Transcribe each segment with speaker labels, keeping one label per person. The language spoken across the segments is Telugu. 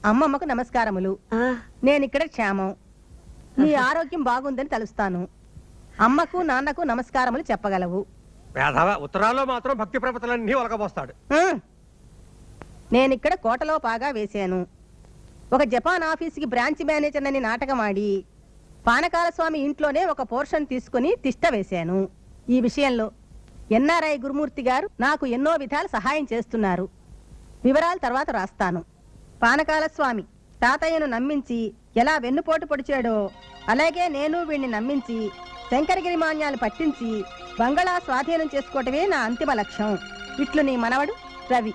Speaker 1: అమ్మమ్మకు నమస్కారములు. నేనిక్కడ క్షేమం. నీ ఆరోగ్యం బాగుందని తలుస్తాను. అమ్మకు నాన్నకు నమస్కారములు చెప్పగలవు.
Speaker 2: ఉత్తరాల్లో మాత్రం భక్తి ప్రపతలన్నీ ఒలకబోస్తాడు.
Speaker 1: నేనిక్కడ కోటలో పాగా వేశాను. ఒక జపాన్ ఆఫీసుకి బ్రాంచ్ మేనేజర్ అని నాటకమాడి పానకాల స్వామి ఇంట్లోనే ఒక పోర్షన్ తీసుకుని తిష్ట వేశాను. ఈ విషయంలో ఎన్ఆర్ఐ గురుమూర్తి గారు నాకు ఎన్నో విధాలు సహాయం చేస్తున్నారు. వివరాలు తర్వాత రాస్తాను. పానకాల స్వామి తాతయ్యను నమ్మించి ఎలా వెన్నుపోటు పొడిచాడో అలాగే నేను వీణ్ణి నమ్మించి శంకరగిరి మాన్యాలు పట్టించి బంగళా స్వాధీనం చేసుకోవటమే నా అంతిమ లక్ష్యం. ఇట్లు నీ మనవడు రవి.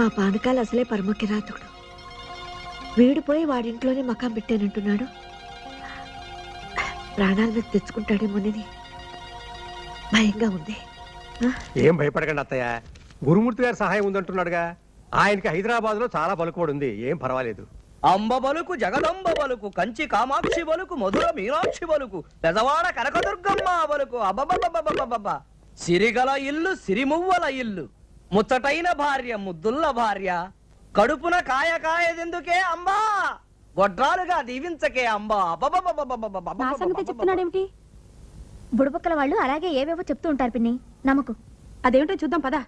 Speaker 3: ఆ పానకాలు అసలే పరమకిరాతుడు. వీడిపోయి వాడింట్లోనే మకాం పెట్టానంటున్నాడు. ప్రాణాల మీద తెచ్చుకుంటాడేమోనని భయంగా ఉంది.
Speaker 2: ఏం భయపడకండి అత్తయ్య, గురుమూర్తి గారి సహాయం ఉందంటున్నాడుగా. ఆయనకి హైదరాబాద్ లో చాలా పలుకుబడి ఉంది, ఏం పర్వాలేదు.
Speaker 4: అంబ బలుకు, జగదంబ బలుకు, కంచి కామాక్షి బలుకు, మధుర మీనాక్షి బలుకు, పెదవాడ కనకదుర్గమ్మ బలుకు. అబ్బబ్బబ్బబ్బబ్బబ్బ! సిరిగల ఇల్లు, సిరిమువ్వల ఇల్లు, ముచ్చటైన భార్య, ముద్దుల్ల భార్య, కడుపున కాయ కాయదెందుకే అంబా, గొడ్రాలుగా దీవించకే అంబా.
Speaker 5: చెప్తున్నాడేమిటి? బుడబుక్కల వాళ్ళు అలాగే ఏవేవో చెప్తూ ఉంటారు పిన్ని, నమ్మకు.
Speaker 3: అదేమిటో చూద్దాం పదా.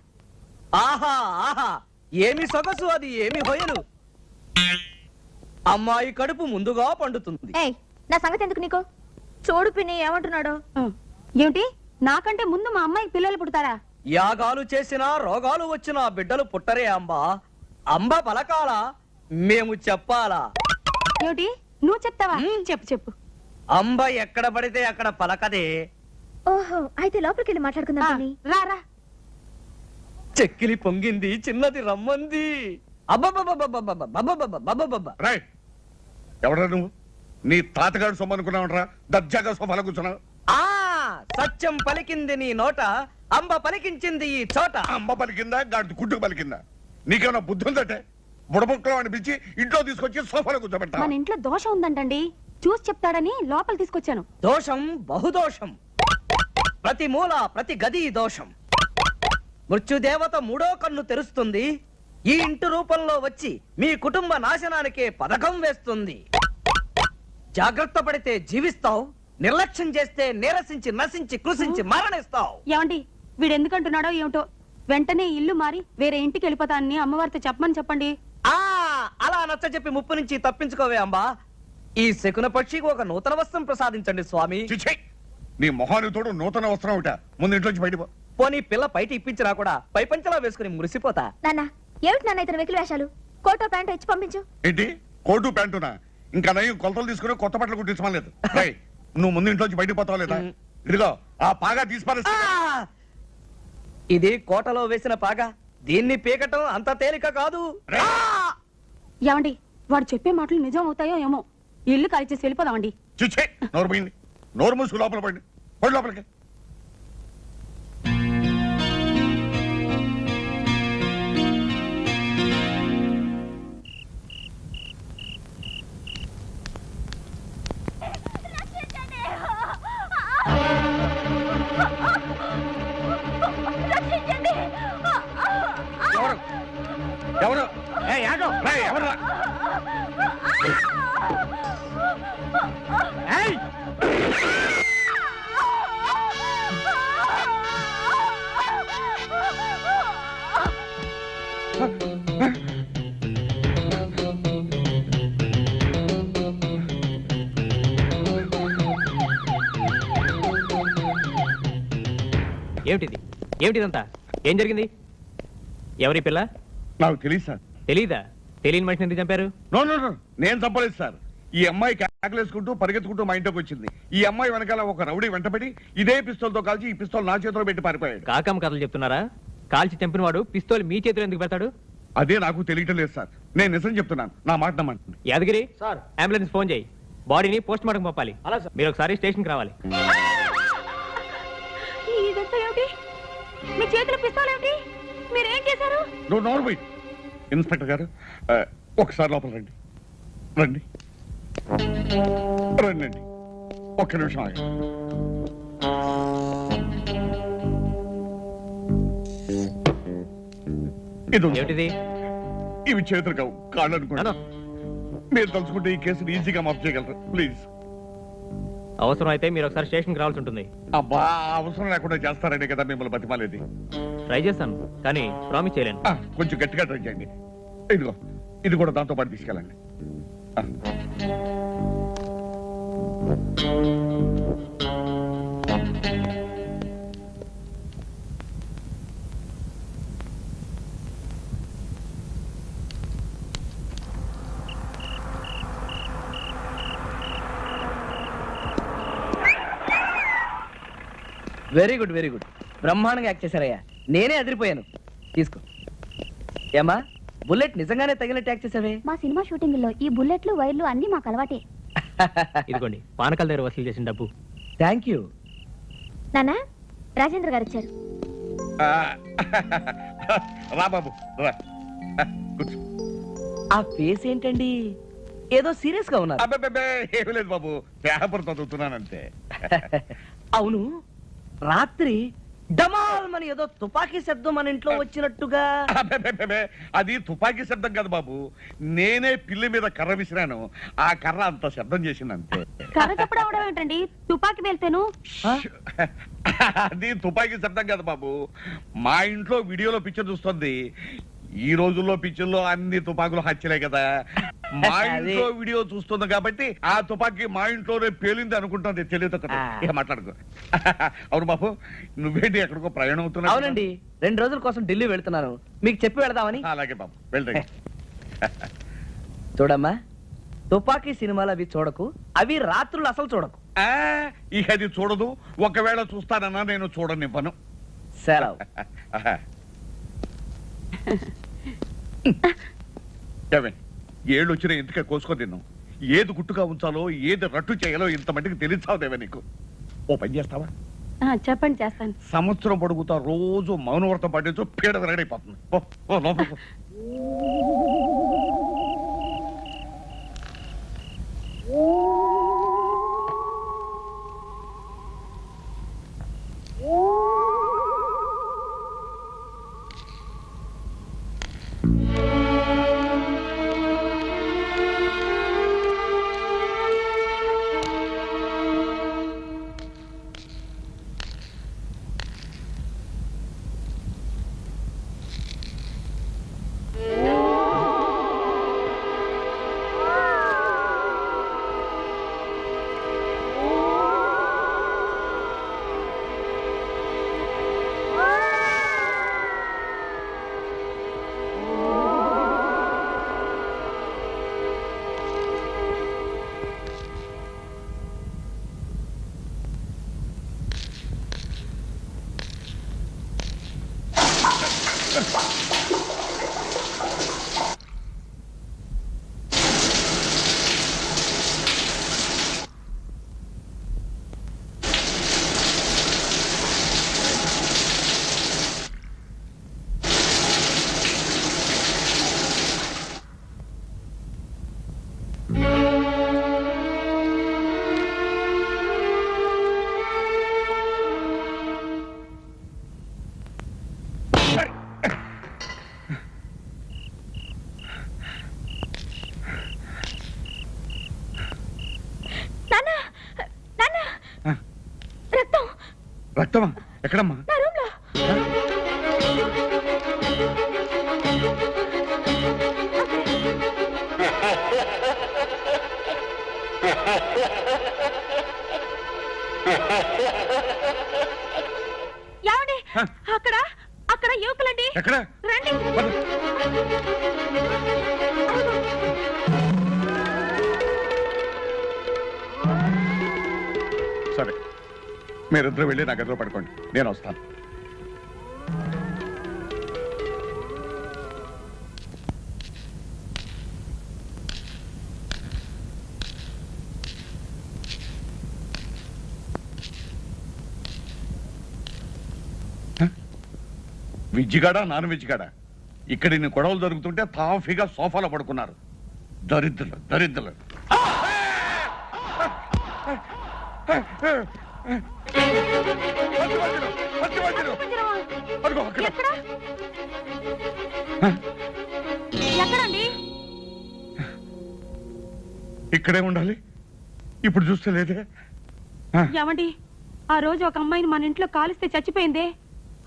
Speaker 4: ఆహా ఆహా, ఏమి సొగసు అది, ఏమి హొయలు. అమ్మాయి కడుపు ముందుగా పండుతుంది.
Speaker 5: ఏయ్, నా సంగతి ఎందుకు నీకు? చూడు పిన్ని ఏమంటున్నాడు.
Speaker 3: ఏమిటి, నాకంటే ముందు మా అమ్మాయికి పిల్లలు పుడతారా?
Speaker 4: యాగాలు చేసినా రోగాలు వచ్చినా బిడ్డలు పుట్టరే అంబా. అంబ పలకాల, మేము చెప్పాలా?
Speaker 3: ఏమిటి, నువ్వు చెప్తావా? చెప్పు చెప్పు.
Speaker 4: అంబ ఎక్కడ పడితే అక్కడ పలకదే.
Speaker 5: ఓహో, అయితే లోపలికి వెళ్ళి మాట్లాడుకుందాం పిన్ని.
Speaker 3: రా రా.
Speaker 4: చెక్కిలి పొంగింది, చిన్నది రమ్మంది. అబ్బబ్బబ్బబ్బబ్బబ్బబ్బబ్బబ్బబ్బబ్బ.
Speaker 6: రైట్, ఎవరా నువ్వు? నీ తాతగాడు సొమ్ము అనుకున్నావురా, దర్జాగా సోఫాలో కూర్చున్నావు.
Speaker 4: ఆ సత్యం పలికింది నీ నోట, అంబ పలికించింది ఈ చోట.
Speaker 6: అమ్మ పలికిందా, గాడి గుడ్డుకు పలికిందా? నీకేమైనా బుద్ధి ఉందటే? బుడబుక్కలో అని పిలిచి ఇంట్లో తీసుకొచ్చి సోఫాలో కూర్చోబెట్టా.
Speaker 3: మన ఇంట్లో దోషం ఉందంటండి, చూసి చెప్తాడని లోపల తీసుకొచ్చాను.
Speaker 4: దోషం బహుదోషం, ప్రతి మూల ప్రతి గది దోషం. మృత్యుదేవత మూడో కన్ను తెరుస్తుంది, ఈ ఇంటి రూపంలో వచ్చి మీ కుటుంబ నాశనానికే పథకం వేస్తుంది. జాగ్రత్త పడితే జీవిస్తావు, నిర్లక్ష్యం చేస్తే నీరసించి నశించి కృషించి మరణిస్తావు.
Speaker 3: ఏమండి, వీడు ఎందుకంటున్నాడో ఏమిటో. వెంటనే ఇల్లు మారి వేరే ఇంటికి వెళ్ళిపోతానని అమ్మవారితో చెప్పమని చెప్పండి.
Speaker 4: అలా నచ్చ చెప్పి ముప్పు నుంచి తప్పించుకోవే అంబా. ఈ శకున పక్షికి ఒక నూతన వస్త్రం ప్రసాదించండి స్వామి.
Speaker 6: నీ మొహానికి తోడు నూతన వస్త్రం ఒకట, ముందు ఇంట్లోంచి బయట పో.
Speaker 4: పోనీ పిల్ల బయట ఇప్పించినా కూడా పై పంచలా వేసుకుని మురిసిపోతా.
Speaker 5: నాన్న, ఏమిటి నాన్న ఇతను వెకిలి వేషాలు? కోటో ప్యాంటు ఇచ్చి పంపించు.
Speaker 6: ఏంటి, కోటు ప్యాంటునా? ఇంకా నయ్యం కొలతలు తీసుకుని కొత్త బట్టలు కుట్టించలేదు. నువ్వు ముందు ఇంట్లోంచి బయటకు పోతావు లేదా? ఇదిగో ఆ పాగా తీసిపారేస్తా.
Speaker 4: ఇది కోటలో వేసిన పాగా, దీన్ని పీకటం అంత తేలిక కాదు.
Speaker 3: ఏమండి, వాడు చెప్పే మాటలు నిజం అవుతాయో ఏమో. ఇల్లు ఖాళీ చేసి వెళ్ళిపోదామండి.
Speaker 6: చూచే, నోరు పోయింది. నోరు మూసుకు లోపల పడి పడి లోపలికి. ఎవరు ఎవరు?
Speaker 7: ఏమిటిది? ఏమిటిదంతా? ఏం జరిగింది? ఎవరి పిల్ల?
Speaker 6: నాకు తెలియదు సార్.
Speaker 7: తెలీదా? తెలియని మనిషిని ఎందుకు చంపారు?
Speaker 6: నో నో నో, నేను చంపలేదు సార్. ఈ అమ్మాయి కేకలేసుకుంటూ పరిగెత్తుకుంటూ మా ఇంట్లోకి వచ్చింది. ఈ అమ్మాయి వెనకాల ఒక రౌడీ వెంటబడి ఇదే పిస్తోల్తో కాల్చి ఈ పిస్తోల్ నా చేతిలో పెట్టి పారిపోయాడు.
Speaker 7: కాకమ్మ కథలు చెప్తున్నారా? కాల్చి చంపిన వాడు పిస్తోల్ మీ చేతిలో ఎందుకు పెడతాడు?
Speaker 6: అదే నాకు తెలియటం లేదు సార్. నేను నిజం చెప్తున్నాను, నా మాట నమ్మండి.
Speaker 7: యాదగిరి సార్, అంబులెన్స్ ఫోన్ చేయి. బాడీని పోస్ట్ మార్టం పంపాలి. మీరు ఒకసారి స్టేషన్కి రావాలి.
Speaker 3: ఇదంతా ఏమిటి? మీ చేతిలో పిస్తోల్ ఏమిటి? మీరేం చేశారు?
Speaker 6: ఇన్స్పెక్టర్ గారు, ఒకసారి లోపల రండి. రండి రండి, ఒక్క నిమిషం ఆగండి. ఇది
Speaker 7: ఏమిటిది?
Speaker 6: ఇవి చేతులు కావు కాళ్ళు అనుకోండి.
Speaker 7: నాన్న.
Speaker 6: మీరు తలుచుకుంటే ఈ కేసుని ఈజీగా మాఫ్ చేయగలరు. ప్లీజ్.
Speaker 7: అవసరం అయితే మీరు ఒకసారి స్టేషన్కి రావాల్సి ఉంటుంది.
Speaker 6: అబ్బా, అవసరం లేకుండా చేస్తారనే కదా మిమ్మల్ని బతిమాలేది.
Speaker 7: ట్రై చేస్తాను కానీ ప్రామిస్ చేయలేను.
Speaker 6: కొంచెం గట్టిగా ట్రై చేయండి. ఇదిగో ఇది కూడా దాంతో పాటు తీసుకెళ్ళండి. ఆ.
Speaker 4: Very good very good. బ్రహ్మాండంగా యాక్ట్ చేశారయ్యా. నేనే అదిరిపోయాను. తీసుకో. ఏమా, బుల్లెట్ నిజంగానే తగినట్టు యాక్ట్ చేసావే.
Speaker 5: మా సినిమా షూటింగ్ లో ఈ బుల్లెట్లు వైర్లు అన్ని మాకు అలవాటే.
Speaker 7: ఇదిగోండి పానకాల దగ్గర వసూలు చేసిన డబ్బు.
Speaker 4: Thank you.
Speaker 5: నానా, రాజేంద్ర గారు వచ్చారు.
Speaker 6: రా బాబు రా. కూర్చో.
Speaker 4: ఆ ఫేస్ ఏంటండి, ఏదో సీరియస్ గా ఉన్నారు.
Speaker 6: అబ్బే ఏమీ లేదు బాబు, పేపర్ చదువుతున్నానంతే.
Speaker 4: అవును, రాత్రి డమాల్ మని ఏదో తుపాకీ శబ్దం మన ఇంట్లో వచ్చినట్టుగా.
Speaker 6: అబ్బే అది తుపాకీ శబ్దం కాదు బాబు, నేనే పిల్లి మీద కర్ర విసిరాను, ఆ కర్ర అంత శబ్దం చేసింది అంతే.
Speaker 3: కర్ర చప్పుడు అవడం ఏంటండి? తుపాకి వెళ్తేను.
Speaker 6: అది తుపాకీ శబ్దం కాదు బాబు, మా ఇంట్లో వీడియోలో పిక్చర్ చూస్తుంది. ఈ రోజుల్లో పిక్చర్లో అన్ని తుపాకులు హత్యలే కదా, మా ఇంట్లో వీడియో చూస్తుంది కాబట్టి ఆ తుపాకీ మా ఇంట్లోనే పేలింది అనుకుంటుంది. తెలియదు కదా, ఇక మాట్లాడుకో. అవును బాబు, నువ్వేంటి ఎక్కడికో ప్రయాణం అవుతున్నావు?
Speaker 4: అవునండి, 2 రోజుల కోసం ఢిల్లీ వెళ్తున్నాను, మీకు చెప్పి వెళదామని.
Speaker 6: అలాగే బాబు, వెళ్తా.
Speaker 4: చూడమ్మా, తుపాకీ సినిమాలు అవి చూడకు, అవి రాత్రులు అసలు చూడకు.
Speaker 6: ఇక అది చూడదు, ఒకవేళ చూస్తానన్నా నేను చూడనివ్వను.
Speaker 4: సెలవు.
Speaker 6: ఏళ్ళు వచ్చినా ఎందుకే కోసుకో తిన్నావు? ఏది గుట్టుగా ఉంచాలో ఏది రట్టు చేయాలో ఇంత మట్టికి తెలిసావుదేవా నీకు? ఓ పని చేస్తావా?
Speaker 3: చెప్పండి, చేస్తాను.
Speaker 6: సంవత్సరం పొడుగుతా రోజు మౌనవ్రతం పట్టించు, పీడ విరగడైపోతుంది. లోపల రక్తమా? ఎక్కడమ్మా?
Speaker 3: ఏమండి, అక్కడ అక్కడ యువకులండి.
Speaker 6: ఎక్కడ?
Speaker 3: రండి.
Speaker 6: సరే, మీరిద్దరు వెళ్ళి నా గదిలో పడుకోండి, నేను వస్తాను. విజ్జిగాడా నాన్ వెజ్జిగాడా? ఇక్కడ ఇన్ని గొడవలు జరుగుతుంటే తాఫీగా సోఫాలో పడుకున్నారు. దరిద్రులు దరిద్రులు.
Speaker 3: ఎక్కడండి?
Speaker 6: ఇక్కడే ఉండాలి. ఇప్పుడు చూస్తే లేదే.
Speaker 3: ఏమండి, ఆ రోజు ఒక అమ్మాయిని మన ఇంట్లో కాలిస్తే చచ్చిపోయిందే,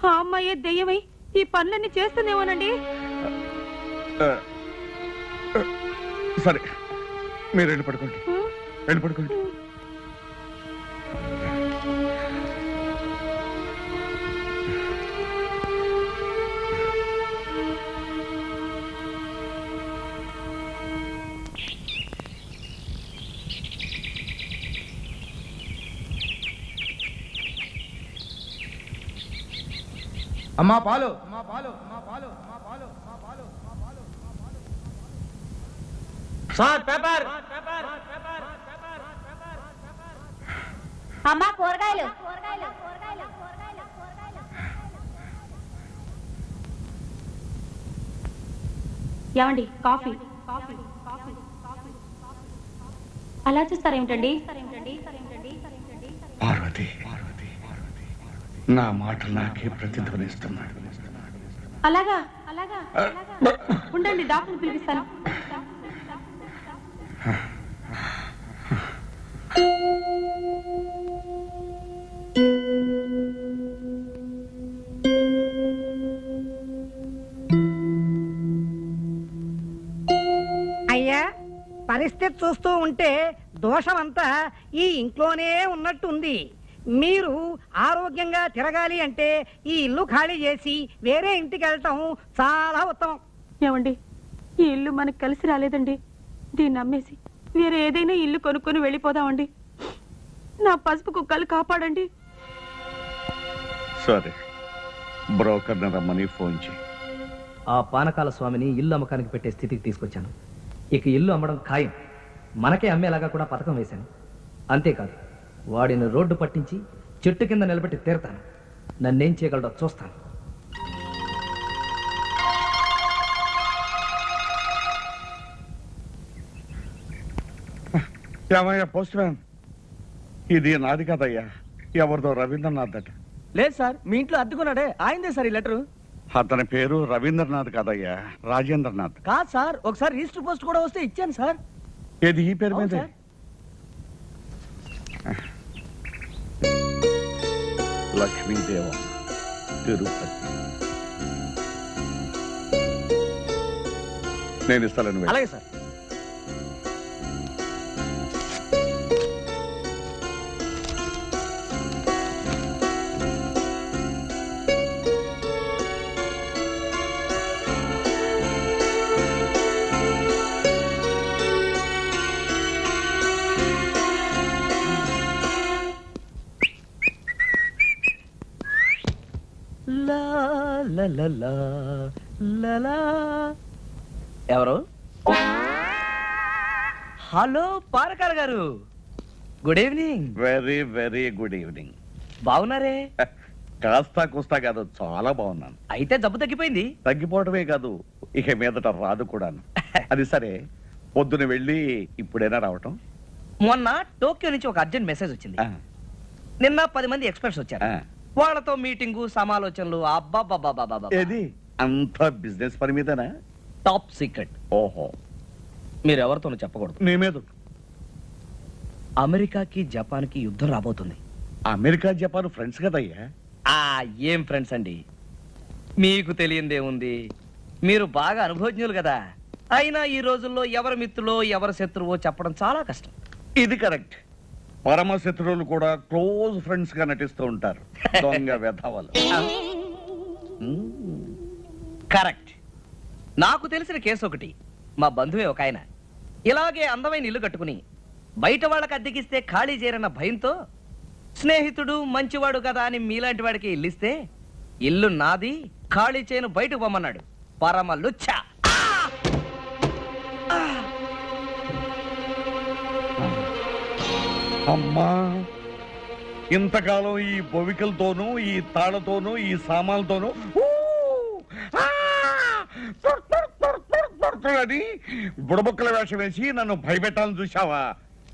Speaker 3: ఆ అమ్మాయే దెయ్యమై ఈ పనులన్నీ చేస్తుందేమోనండి.
Speaker 6: సరే, మీరు వెళ్ళి పడుకోండి. వెళ్ళి పడుకోండి.
Speaker 8: అమ్మా పాలు.
Speaker 7: Sir paper.
Speaker 5: అమ్మా కూరగాయలు.
Speaker 3: ఏమండి, కాఫీ. అలా చూస్తారేమిటండి?
Speaker 6: పార్వతి, నా మాట నాకే ప్రతిధ్వనిస్తున్నాడు.
Speaker 3: అలాగా అలాగా ఉండండి, డాక్టర్ని పిలిపిస్తాను.
Speaker 9: అయ్యా, పరిస్థితి చూస్తూ ఉంటే దోషమంతా ఈ ఇంట్లోనే ఉన్నట్టుంది. మీరు ఆరోగ్యంగా తిరగాలి అంటే ఈ ఇల్లు ఖాళీ చేసి వేరే ఇంటికి వెళ్ళటం చాలా ఉత్తమం.
Speaker 3: ఏమండి, ఈ ఇల్లు మనకు కలిసి రాలేదండి. దీన్ని అమ్మేసి వేరే ఏదైనా ఇల్లు కొనుక్కొని వెళ్ళిపోదామండి. నా పసుపు కుక్కలు కాపాడండి.
Speaker 6: సరే, బ్రోకర్ని రమ్మని ఫోన్ చేయి.
Speaker 4: ఆ పానకాల స్వామిని ఇల్లు అమ్మకానికి పెట్టే స్థితికి తీసుకొచ్చాను. ఇక ఇల్లు అమ్మడం ఖాయం. మనకే అమ్మేలాగా కూడా పథకం వేశాను. అంతేకాదు, వాడిని రోడ్డు పట్టించి చెట్టు కింద నిలబెట్టి తీరతాను. నన్నేం చేయగలడో చూస్తాను.
Speaker 6: ఏమయ్యా పోస్ట్ మ్యాన్, ఇది నాది కాదయ్యా, ఎవరిదో రవీంద్రనాథ్ అట.
Speaker 4: లేదు సార్, మీ ఇంట్లో అద్దుకున్నాడే ఆయనదే సార్ ఈ లెటరు.
Speaker 6: అతని పేరు రవీంద్రనాథ్ కాదయ్యా, రాజేంద్రనాథ్.
Speaker 4: కాదు సార్, ఒకసారి రిజిస్టర్ పోస్ట్ కూడా వస్తే ఇచ్చాను సార్.
Speaker 6: ఏది ఈ పేరు మీద? లక్ష్మీదేవం, తిరుపతి. నేను ఇస్తాను.
Speaker 4: అలాగే సార్. ఎవరు? హలో పారకాల గారు, good evening.
Speaker 6: Very very good evening.
Speaker 4: బాగున్నారే?
Speaker 6: కాస్తా కూస్తా కాదు, చాలా బాగున్నాను.
Speaker 4: అయితే జబ్బు తగ్గిపోయింది?
Speaker 6: తగ్గిపోవటమే కాదు, ఇక మీదట రాదు కూడాను. అది సరే, పొద్దున వెళ్ళి ఇప్పుడైనా రావటం?
Speaker 4: మొన్న టోక్యో నుంచి ఒక అర్జెంట్ మెసేజ్ వచ్చింది. నిన్న 10 మంది ఎక్స్పర్ట్స్ వచ్చారు. వాళ్ళతో మీటింగు, సమాలోచనలు. అబ్బాబాబాబాబా,
Speaker 6: ఏది అంత బిజినెస్ పని మీదనా?
Speaker 4: Top secret.
Speaker 6: ఓహో,
Speaker 4: మీరు ఎవరితోనూ చెప్పకూడదు.
Speaker 6: నీ మీద.
Speaker 4: అమెరికాకి జపాన్కి యుద్ధం రాబోతుంది.
Speaker 6: అమెరికా జపాన్ ఫ్రెండ్స్ కదయ్యా.
Speaker 4: ఏం ఫ్రెండ్స్ అండి, మీకు తెలియందేముంది, మీరు బాగా అనుభవజ్ఞులు కదా. అయినా ఈ రోజుల్లో ఎవరి మిత్రులో ఎవరి శత్రువో చెప్పడం చాలా కష్టం.
Speaker 6: ఇది కరెక్ట్. పరమ శత్రువులు కూడా క్లోజ్ ఫ్రెండ్స్ గా నటిస్తూ ఉంటారు. దొంగ వెధవలు.
Speaker 4: కరెక్ట్. నాకు తెలిసిన కేసు ఒకటి. మా బంధువే ఒక ఆయన ఇలాగే అందమైన ఇల్లు కట్టుకుని బయట వాళ్ళకి అద్దెకిస్తే ఖాళీ చేయరన్న భయంతో స్నేహితుడు మంచివాడు కదా అని మీలాంటి వాడికి ఇల్లిస్తే ఇల్లు నాది, ఖాళీ చేయను, బయటకు పొమ్మన్నాడు. పరమ లుచ్చ.
Speaker 6: అమ్మా, ఇంతకాలం ఈ బొవికలతోనూ, ఈ తాళతోనూ, ఈ సామాన్లతోనూ అని బుడబొక్కల వేషం వేసి నన్ను భయపెట్టాలని చూశావా?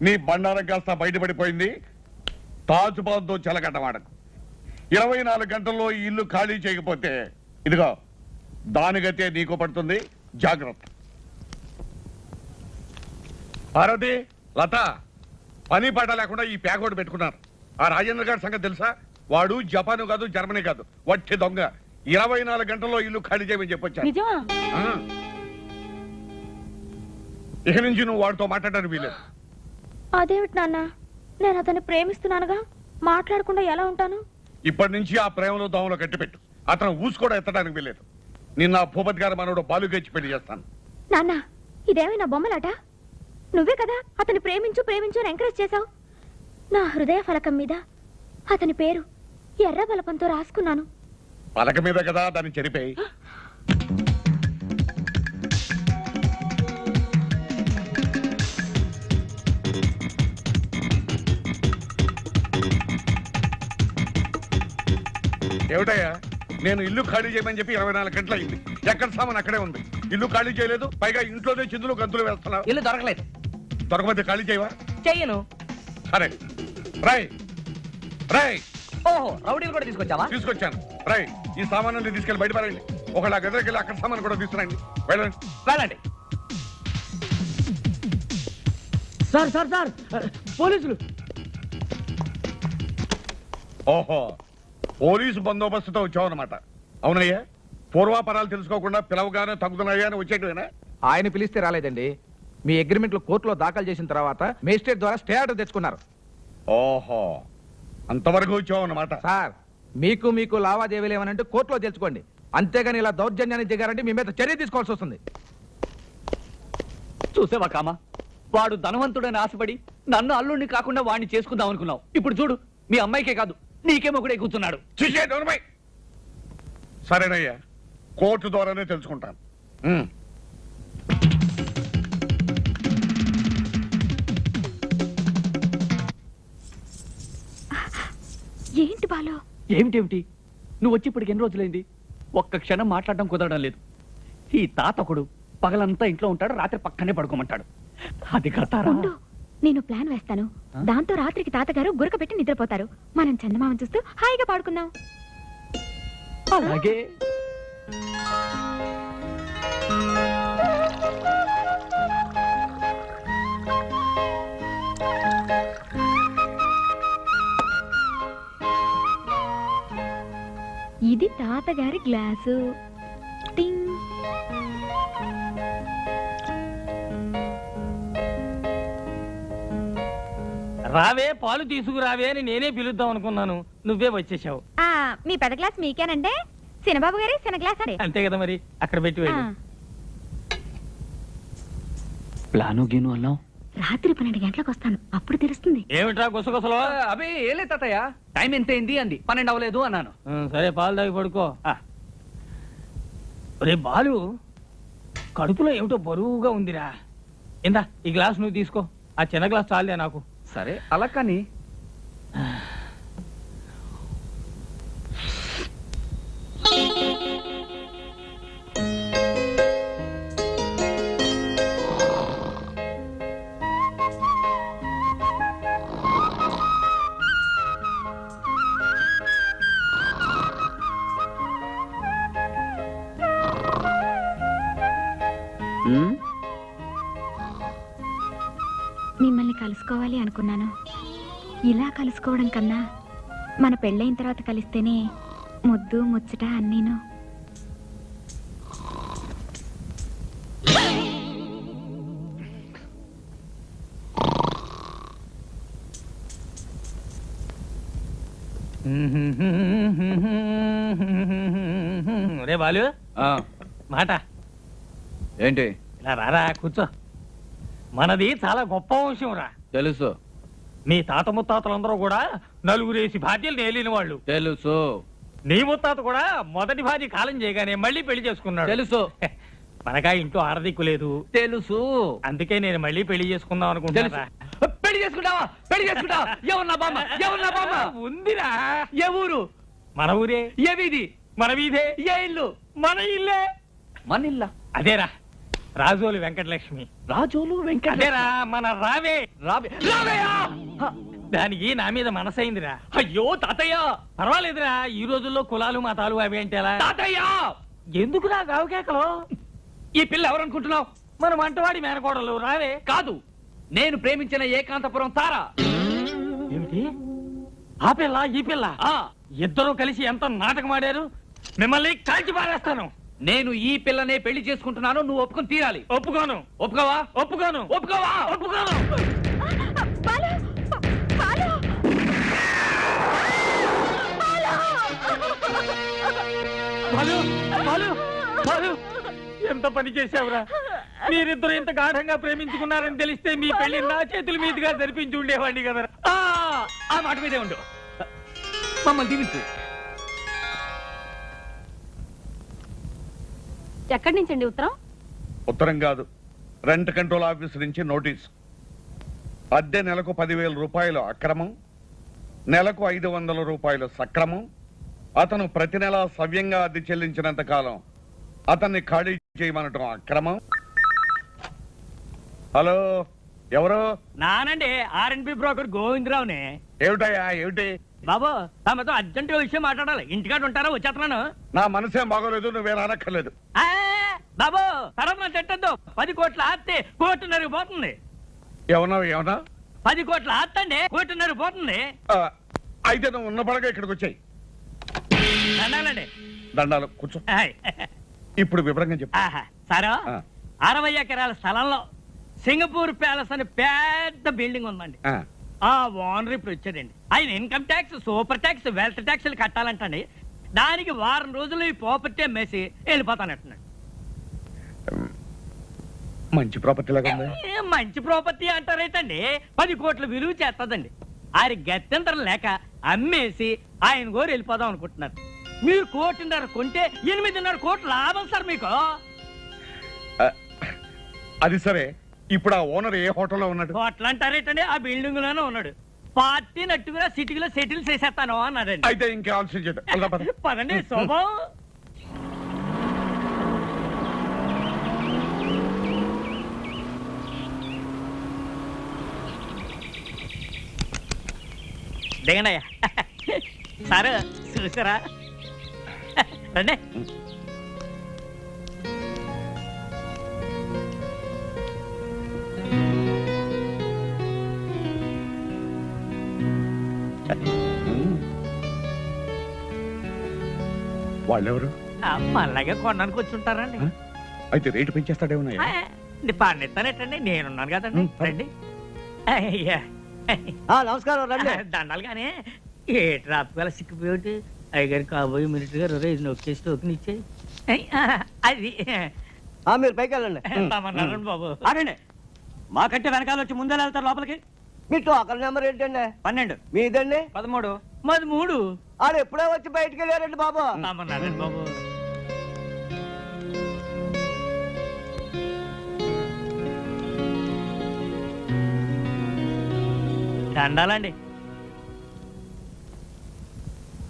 Speaker 6: నీ బండారం కాస్త బయటపడిపోయింది. తాజుబాద్తో చెలగట్టవాడకు. 24 గంటల్లో ఈ ఇల్లు ఖాళీ చేయకపోతే ఇదిగో దానిగతే నీకు పడుతుంది. జాగ్రత్త. పార్వతి, లత, పని పాట లేకుండా ఈ ప్యాకోడ్ పెట్టుకున్నారు. ఆ రాజేంద్ర గారి సంగతి తెలుసా? వాడు జపాను కాదు, జర్మనీ కాదు, వట్టి దొంగ. 24 గంటల్లో ఇల్లు ఖాళీ చేయమని చెప్పొచ్చాను.
Speaker 3: నిజమా?
Speaker 6: ఇక నుంచి నువ్వు వాడితో మాట్లాడడానికి వీలేదు.
Speaker 5: అదేమిటి నాన్న, నేను అతన్ని ప్రేమిస్తున్నానుగా, మాట్లాడకుండా ఎలా ఉంటాను?
Speaker 6: ఇప్పటి నుంచి ఆ ప్రేమలో దోమలో కట్టిపెట్టు. అతను ఊసు కూడా ఎత్తడానికి వీలేదు. నిన్న భూపతి గారు మనోడు బాలుగచ్చి పెళ్లి చేస్తాను.
Speaker 5: నాన్న, ఇదేమైనా బొమ్మలాట? నువ్వే కదా అతన్ని ప్రేమించు ప్రేమించు అని ఎంకరేజ్ చేశావు. నా హృదయ ఫలకం మీద అతని పేరు ఎర్ర బలపంతో రాసుకున్నాను.
Speaker 6: పలక మీద కదా దాన్ని చెరిపోయి. ఏమిటయ్యా, నేను ఇల్లు ఖాళీ చేయమని చెప్పి 24 గంటలు అయింది. ఎక్కడ సామాన్ అక్కడే ఉంది. ఇల్లు ఖాళీ చేయలేదు, పైగా ఇంట్లోనే చిందులు గంతులు వేస్తున్నావు.
Speaker 4: ఇల్లు దొరకలేదు.
Speaker 6: దొరకకపోతే ఖాళీ చేయవా?
Speaker 4: చెయ్యను.
Speaker 6: సరే, రై రై.
Speaker 4: ఓహో, రౌడీలు కూడా తీసుకొచ్చావా?
Speaker 6: తీసుకొచ్చాను. రై, ఈ సామాన్లు తీసుకెళ్ళి బయట పారండి. ఒకళ్ళ గదిలోకి వెళ్ళి అక్కడ సామాన్ కూడా తీసుకురండి. వెళ్ళండి.
Speaker 4: వెళ్ళండి.
Speaker 7: సార్ సార్ సార్, పోలీసులు.
Speaker 6: ఓహో, పోలీసు బందోబస్తుతో వచ్చావన్నమాట. అవునయ్యా, పూర్వాపరాలు తెలుసుకోకుండా పిలవగానే తగ్గుతున్నాయా అని వచ్చేటవేనా?
Speaker 8: ఆయన పిలిస్తే రాలేదండి. మీ అగ్రిమెంట్లు కోర్టులో దాఖలు చేసిన తర్వాత మేజిస్ట్రేట్ ద్వారా స్టే ఆర్డర్ తెచ్చుకున్నారు.
Speaker 6: ఓహో, అంతవరకు వచ్చావన్నమాట.
Speaker 8: సార్, మీకు లావాదేవీలు ఏమనంటే కోర్టులో తెలుసుకోండి. అంతేగాని ఇలా దౌర్జన్యాన్ని దిగారంటే మీ మీద చర్య తీసుకోవాల్సి వస్తుంది.
Speaker 4: చూసావా కామా, వాడు ధనవంతుడని ఆశపడి నన్ను అల్లుడిని కాకుండా వాడిని చేసుకుందాం అనుకున్నావు. ఇప్పుడు చూడు, మీ అమ్మాయికే కాదు నీకేమో కూడా కూర్చున్నాడు.
Speaker 6: చూసే దొరమై. సరేనయ్యా, కోర్టు ద్వారానే తెలుసుకుంటాను.
Speaker 5: ఏంటి బాలు?
Speaker 4: ఏమిటేమిటి, నువ్వు వచ్చి ఇప్పటికి ఎన్ని రోజులైంది? ఒక్క క్షణం మాట్లాడడం కుదరడం లేదు. ఈ తాతకుడు పగలంతా ఇంట్లో ఉంటాడు, రాత్రి పక్కనే పడుకోమంటాడు. అది కథారా?
Speaker 5: ఉండు, నేను ప్లాన్ వేస్తాను. దాంతో రాత్రికి తాతగారు గురక పెట్టి నిద్రపోతారు. మనం చందమామని చూస్తూ హాయిగా పాడుకుందాం.
Speaker 4: అలాగే.
Speaker 5: ఇది తాతగారి గ్లాసు. టింగ్.
Speaker 7: రావే, పాలు తీసుకురావే అని నేనే పిలుద్దాం అనుకున్నాను, నువ్వే వచ్చేసావు.
Speaker 5: మీ పెద్ద గ్లాస్ మీకేనంటే చిన్నబాబు గారి చిన్న గ్లాస్ అండి.
Speaker 7: అంతే కదా మరి, అక్కడ పెట్టి వెళ్ళు.
Speaker 4: ప్లాను గీను అన్నావు.
Speaker 5: రాత్రి 12 గంటలకు వస్తాను, అప్పుడు తెలుస్తుంది.
Speaker 7: ఏమిట్రా గుసగుసలో?
Speaker 4: అవి ఏలే తాతయ్య, టైం ఎంత అయింది అంది. 12 అవ్వలేదు అన్నాను.
Speaker 7: సరే, పాలు తాగి పడుకో. రే బాలు, కడుపులో ఏమిటో బరువుగా ఉందిరా. ఇందా ఈ గ్లాస్ నువ్వు తీసుకో. ఆ చిన్న గ్లాస్ చాలే నాకు.
Speaker 4: సరే, అలా కానీ.
Speaker 5: మిమ్మల్ని కలుసుకోవాలి అనుకున్నాను. ఇలా కలుసుకోవడం కన్నా మన పెళ్ళైన తర్వాత కలిస్తేనే ముద్దు ముచ్చట అన్నీను.
Speaker 7: రే బాలు, మాట
Speaker 4: ఏంటి?
Speaker 7: ఇలా రారా, కూర్చో. మనది చాలా గొప్ప వంశం రా.
Speaker 4: తెలుసు.
Speaker 7: నీ తాత ముత్తాతలందరూ కూడా నలుగురేసి భార్యలు నేలిన వాళ్ళు.
Speaker 4: తెలుసు.
Speaker 7: నీ ముత్తాత కూడా మొదటి భార్య కాలం చేయగానే మళ్ళీ పెళ్లి చేసుకున్నాడు.
Speaker 4: తెలుసు.
Speaker 7: మనకా ఇంట్లో ఆరదిక్కు లేదు.
Speaker 4: తెలుసు.
Speaker 7: అందుకే నేను మళ్ళీ పెళ్లి చేసుకుందాం అనుకుంటున్నా.
Speaker 4: పెళ్లి చేసుకుంటావా? పెళ్లి చేసుకుంటావా? ఎవరు బామ్మ? ఎవరు బామ్మ?
Speaker 7: ఉందిరా.
Speaker 4: ఏ ఊరు?
Speaker 7: మన ఊరే.
Speaker 4: ఏ వీధి?
Speaker 7: మన వీధే.
Speaker 4: ఏ ఇల్లు?
Speaker 7: మన ఇల్లే.
Speaker 4: మన ఇల్లా?
Speaker 7: అదేరా, రాజోలు వెంకటలక్ష్మి.
Speaker 4: రాజోలు వెంకట?
Speaker 7: అదేరా, మన రావే.
Speaker 4: రావయ్యా!
Speaker 7: దానికి నా మీద మనసైందిరా.
Speaker 4: అయ్యో తాతయ్య!
Speaker 7: పర్వాలేదురా, ఈ రోజుల్లో కులాలు మతాలు అవి అంటే ఎలా?
Speaker 4: తాతయ్య!
Speaker 7: ఎందుకురా గావుకేకలో? ఈ పిల్ల ఎవరనుకుంటున్నావు? మన వంటవాడి మేనకోడలు. రావే.
Speaker 8: కాదు, నేను ప్రేమించిన ఏకాంతపురం తార.
Speaker 7: ఏమిటి? ఆ పిల్ల ఈ పిల్ల ఇద్దరూ కలిసి ఎంత నాటకం ఆడారు. మిమ్మల్ని కాల్చి పారేస్తాను.
Speaker 8: నేను ఈ పిల్లనే పెళ్లి చేసుకుంటున్నాను, నువ్వు ఒప్పుకొని తీరాలి.
Speaker 7: ఒప్పుకోను.
Speaker 8: ఒప్పుకోవా?
Speaker 7: ఒప్పుకోను.
Speaker 8: ఒప్పుకోవా?
Speaker 7: ఒప్పుకోను.
Speaker 5: బాలు! బాలు!
Speaker 7: బాలు! బాలు! బాలు! ఎంత పని చేశావురా? మీరిద్దరు ఇంత గాఢంగా ప్రేమించుకున్నారని తెలిస్తే మీ పెళ్లి నా చేతుల మీదుగా జరిపించి ఉండేవాడిని కదా.
Speaker 8: ఆ మాట మీదే ఉండు. మమ్మల్ని దీవించు.
Speaker 3: ఎక్కడి నుంచండి ఉత్తరం?
Speaker 6: ఉత్తరం కాదు, రెంట్ కంట్రోల్ ఆఫీస్ నుంచి నోటీస్. అద్దె నెలకు 10,000 రూపాయలు అక్రమం, నెలకు 500 రూపాయలు సక్రమం. అతను ప్రతి నెలా సవ్యంగా అద్దె చెల్లించినంత కాలం అతన్ని ఖాళీ చేయమనటం అక్రమం. హలో, ఎవరు?
Speaker 7: నానండి, ఆర్ఎన్బి బ్రోకర్ గోవిందరావునే.
Speaker 6: ఏమిటయ్యా, ఏమిటి?
Speaker 7: బాబు, తమతో అర్జెంట్ విషయం మాట్లాడాలి. ఇంటికాడ ఉంటారా? వచ్చేస్తున్నాను.
Speaker 6: నా మనసేం బాగోలేదు, నువ్వేం అనక్కర్లేదు.
Speaker 7: బాబు, తర్వాత చెట్టద్దు. 10 కోట్ల ఆస్తి కోటిన్నర పోతుంది.
Speaker 6: ఏమన్నా
Speaker 7: 10 కోట్ల ఆస్తి అండి, కోటిన్నర పోతుంది.
Speaker 6: అయితే నువ్వు ఉన్న పడగా ఇక్కడికి వచ్చాయి.
Speaker 7: దండాలండి.
Speaker 6: దండాలు, కూర్చో. ఇప్పుడు వివరంగా చెప్పు.
Speaker 7: సరే,
Speaker 6: ఆ.
Speaker 7: 60 ఎకరాల స్థలంలో సింగపూర్ ప్యాలెస్ అని పెద్ద బిల్డింగ్ ఉందండి.
Speaker 6: ఆ,
Speaker 7: ఆ ఓనర్ ఇప్పుడు వచ్చాడండి. ఆయన income tax, super tax, wealth ట్యాక్స్లు కట్టాలంటండి. దానికి వారం రోజులు ఈ ప్రాపర్టీ అమ్మేసి వెళ్ళిపోతానంటున్నాడు.
Speaker 6: మంచి ప్రాపర్టీ లాగా ఉంది.
Speaker 7: మంచి ప్రాపర్టీ అంటారైతండి, 10 కోట్ల విలువ చేస్తుందండి. ఆయన గత్యంతరం లేక అమ్మేసి ఆయన గోరు వెళ్ళిపోదాం అనుకుంటున్నారు. మీరు 1.5 కోట్లు కొంటే 8.5 కోట్ల లాభం సార్ మీకు.
Speaker 6: అది సరే, ఇప్పుడు ఆ ఓనర్ ఏ హోటల్లో ఉన్నాడు?
Speaker 7: కోట్లు అంటారేటండి, ఆ బిల్డింగ్ లోనే ఉన్నాడు. పార్టీ నట్టుగా సిటీలో సెటిల్ చేసేస్తాను అన్నాడండి.
Speaker 6: అయితే ఇంకే ఆలోచన చేద్దాం.
Speaker 7: పదండి శోభం. దిగండి సార్, చూసారా? రండి.
Speaker 6: వాళ్ళెవరు?
Speaker 7: మళ్ళాగే కొనడానికి వచ్చి ఉంటారండి.
Speaker 6: అయితే రేటు పెంచేస్తాడేమన్నా?
Speaker 7: పన్నిస్తానేటండి, నేనున్నాను కదండి. రండి. అయ్యా,
Speaker 4: నమస్కారం, రండి.
Speaker 7: దండాలు కానీ ఏ ట్రాఫిక్ వల్ల సిక్కిపోయి అయ్యగారు కాబోయే మినిట్ గారు రేజ్ నొక్కేసి టోకెన్ ఇచ్చేయి. అది
Speaker 4: మీరు పైకి వెళ్ళండి.
Speaker 7: తమన్నారండి బాబు.
Speaker 4: ఆగండి. మాకంటే వెనకాల వచ్చి ముందే వెళ్తారు లోపలికి. మీ టోకన్ నెంబర్ ఏంటండి?
Speaker 7: 12.
Speaker 4: మీదండి?
Speaker 7: 13. మాది 3.
Speaker 4: ఆడు ఎప్పుడే వచ్చి బయటికి వెళ్ళారండి బాబు.
Speaker 7: తమన్నారండి బాబు. దండాలండి.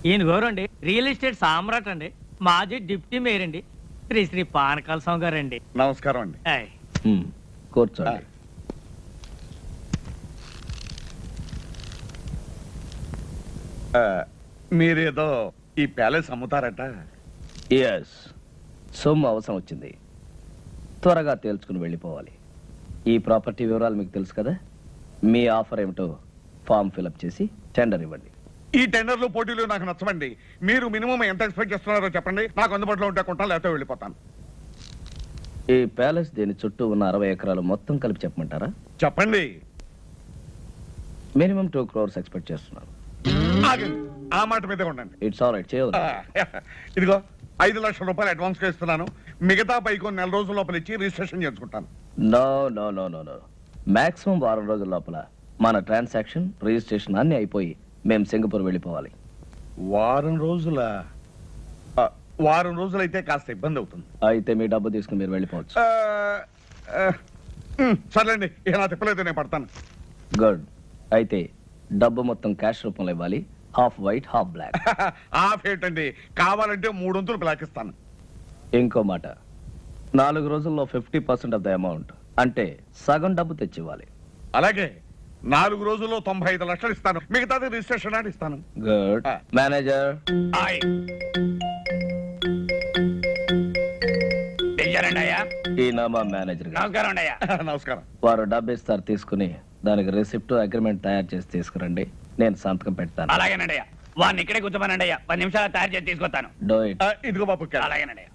Speaker 7: ఈయన గౌరండి రియల్ ఎస్టేట్ సామ్రాట్ అండి. మాజీ డిప్యూటీ మేయర్ అండి, శ్రీ శ్రీ పానకాల స్వామి గారండి.
Speaker 6: నమస్కారం అండి.
Speaker 8: కూర్చోండి.
Speaker 6: మీరేదో ఈ ప్యాలెస్ అమ్ముతారట?
Speaker 10: ఎస్, సొమ్ము అవసరం వచ్చింది, త్వరగా తేల్చుకుని వెళ్ళిపోవాలి. ఈ ప్రాపర్టీ వివరాలు మీకు తెలుసు కదా. మీ ఆఫర్ ఏమిటో ఫామ్ ఫిలప్ చేసి టెండర్ ఇవ్వండి.
Speaker 6: ఈ టెండర్లు పోటీలు నాకు నచ్చవండి. మీరు మినిమం ఎంత ఎక్స్పెక్ట్ చేస్తున్నారో చెప్పండి, నాకు అందుబాటులో ఉంటే కొంటాను, లేకపోతే వెళ్ళిపోతాను.
Speaker 10: ఈ ప్యాలెస్ దీని చుట్టూ ఉన్న 60 ఎకరాలు మొత్తం కలిపి చెప్పమంటారా?
Speaker 6: చెప్పండి.
Speaker 10: మినిమం 2 crores ఎక్స్పెక్ట్ చేస్తున్నాను.
Speaker 6: ఆగండి, ఆ మాట మీదే ఉండండి.
Speaker 10: ఇట్స్ ఆల్ రైట్, చేయదు.
Speaker 6: ఇదిగో 5 లక్షల రూపాయలు అడ్వాన్స్ గా ఇస్తున్నాను. మిగతా పై కొన్ని నెల రోజుల లోపల ఇచ్చి రిజిస్ట్రేషన్ చేసుకుంటాను.
Speaker 10: No no no no no, maximum 1 రోజుల లోపల మన ట్రాన్సాక్షన్, రిజిస్ట్రేషన్ అన్ని అయిపోయి మేము సింగపూర్ వెళ్ళిపోవాలి.
Speaker 6: వారం రోజులైతే కాస్త ఇబ్బంది అవుతుంది.
Speaker 10: అయితే మీ డబ్బు తీసుకుని మీరు వెళ్ళిపోవచ్చు.
Speaker 6: సర్లేండి, ఇక నా తిప్పలేదు, నేను పడతాను.
Speaker 10: గుడ్. అయితే డబ్బు మొత్తం క్యాష్ రూపంలో ఇవ్వాలి, half white half black.
Speaker 6: Half ఏంటండి, కావాలంటే 3 వంతులు బ్లాక్ ఇస్తాను.
Speaker 10: ఇంకో మాట, 4 రోజుల్లో 50% ఆఫ్ ద అమౌంట్, అంటే సగం డబ్బు తెచ్చివ్వాలి.
Speaker 6: అలాగే 4 రోజుల్లో 95 లక్షలు ఇస్తాను, మిగతాది రిజిస్ట్రేషన్ అని ఇస్తాను.
Speaker 10: గుడ్. మేనేజర్.
Speaker 7: నమస్కారం అయ్యా.
Speaker 10: ఈయన మా మేనేజర్ గారు.
Speaker 7: నమస్కారం అయ్యా.
Speaker 6: నమస్కారం.
Speaker 10: వారు డబ్బు ఇస్తారు, తీసుకుని దానికి రిసిప్ట్ అగ్రిమెంట్ తయారు చేసి తీసుకురండి, నేను సంతకం పెడతాను.
Speaker 7: అలాగేనండి అయ్యా. వాడిని ఇక్కడే కూర్చోమనండి అయ్యా, 10 నిమిషాలు తయారు చేసి తీసుకొస్తాను.
Speaker 10: Do it.
Speaker 6: ఇదిగో బాబు క్యాష్.
Speaker 7: అలాగేనండి అయ్యా.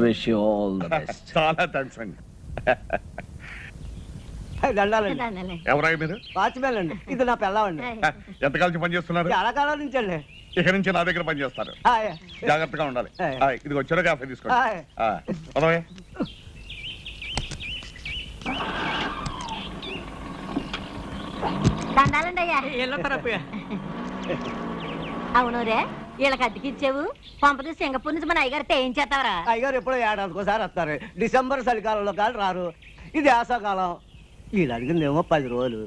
Speaker 10: Wish you all the best.
Speaker 6: చాలా థ్యాంక్స్ అండి.
Speaker 9: దండాలండి.
Speaker 6: ఎవరాయి మీరు?
Speaker 9: వాచ్మెన్ అండి. ఇది నా పిల్లవండి.
Speaker 6: ఎంతకాలం నుంచి పని చేస్తున్నారు?
Speaker 9: చాలా కాలం నుంచి అండి.
Speaker 6: ఇక నుంచి నా దగ్గర పని చేస్తారు, జాగ్రత్తగా ఉండాలి. ఇది వచ్చారో కాఫీ తీసుకోండి. పదవే.
Speaker 5: దండాలండి అయ్యా.
Speaker 11: అవును రే, వీళ్ళకి అద్దెకిచ్చావు పంపది సింగపూర్ నుంచి మన అయ్యగారితో ఏం చేస్తావరా?
Speaker 9: అయ్యగారు ఎప్పుడో ఏడాదికోసారి వస్తారు. డిసెంబర్ చలికాలంలో కాదు రారు. ఇది వేసవకాలం. వీళ్ళు అడిగిందేమో 10 రోజులు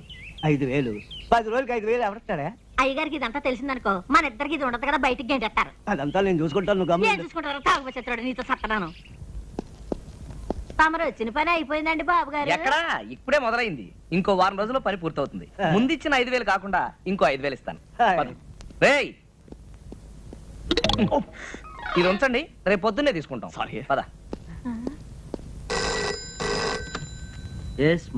Speaker 9: 5,000. 10 రోజులకి 5,000 ఎవరిస్తాడా?
Speaker 11: అయ్యగారికి ఇదంతా తెలిసిందనుకో మన ఇద్దరికి ఇది ఉండదు కదా, బయటికి గెంటేస్తారు.
Speaker 9: అదంతా నేను చూసుకుంటాను, నువ్వు
Speaker 11: ఏం
Speaker 9: గమనించు.
Speaker 11: చూసుకుంటారు? తాగుబోతున్నాడు నీతో సత్తనాను. తమరు వచ్చిన పని అయిపోయిందండి బాబు గారు.
Speaker 4: ఎక్కడా, ఇప్పుడే మొదలైంది. ఇంకో వారం రోజుల్లో పని పూర్తవుతుంది. ముందిచ్చిన 5,000 కాకుండా ఇంకో 5,000 ఇస్తాను. పద. రేయ్, ఇది ఉంచండి, రేపు పొద్దున్నే తీసుకుంటాం. పద.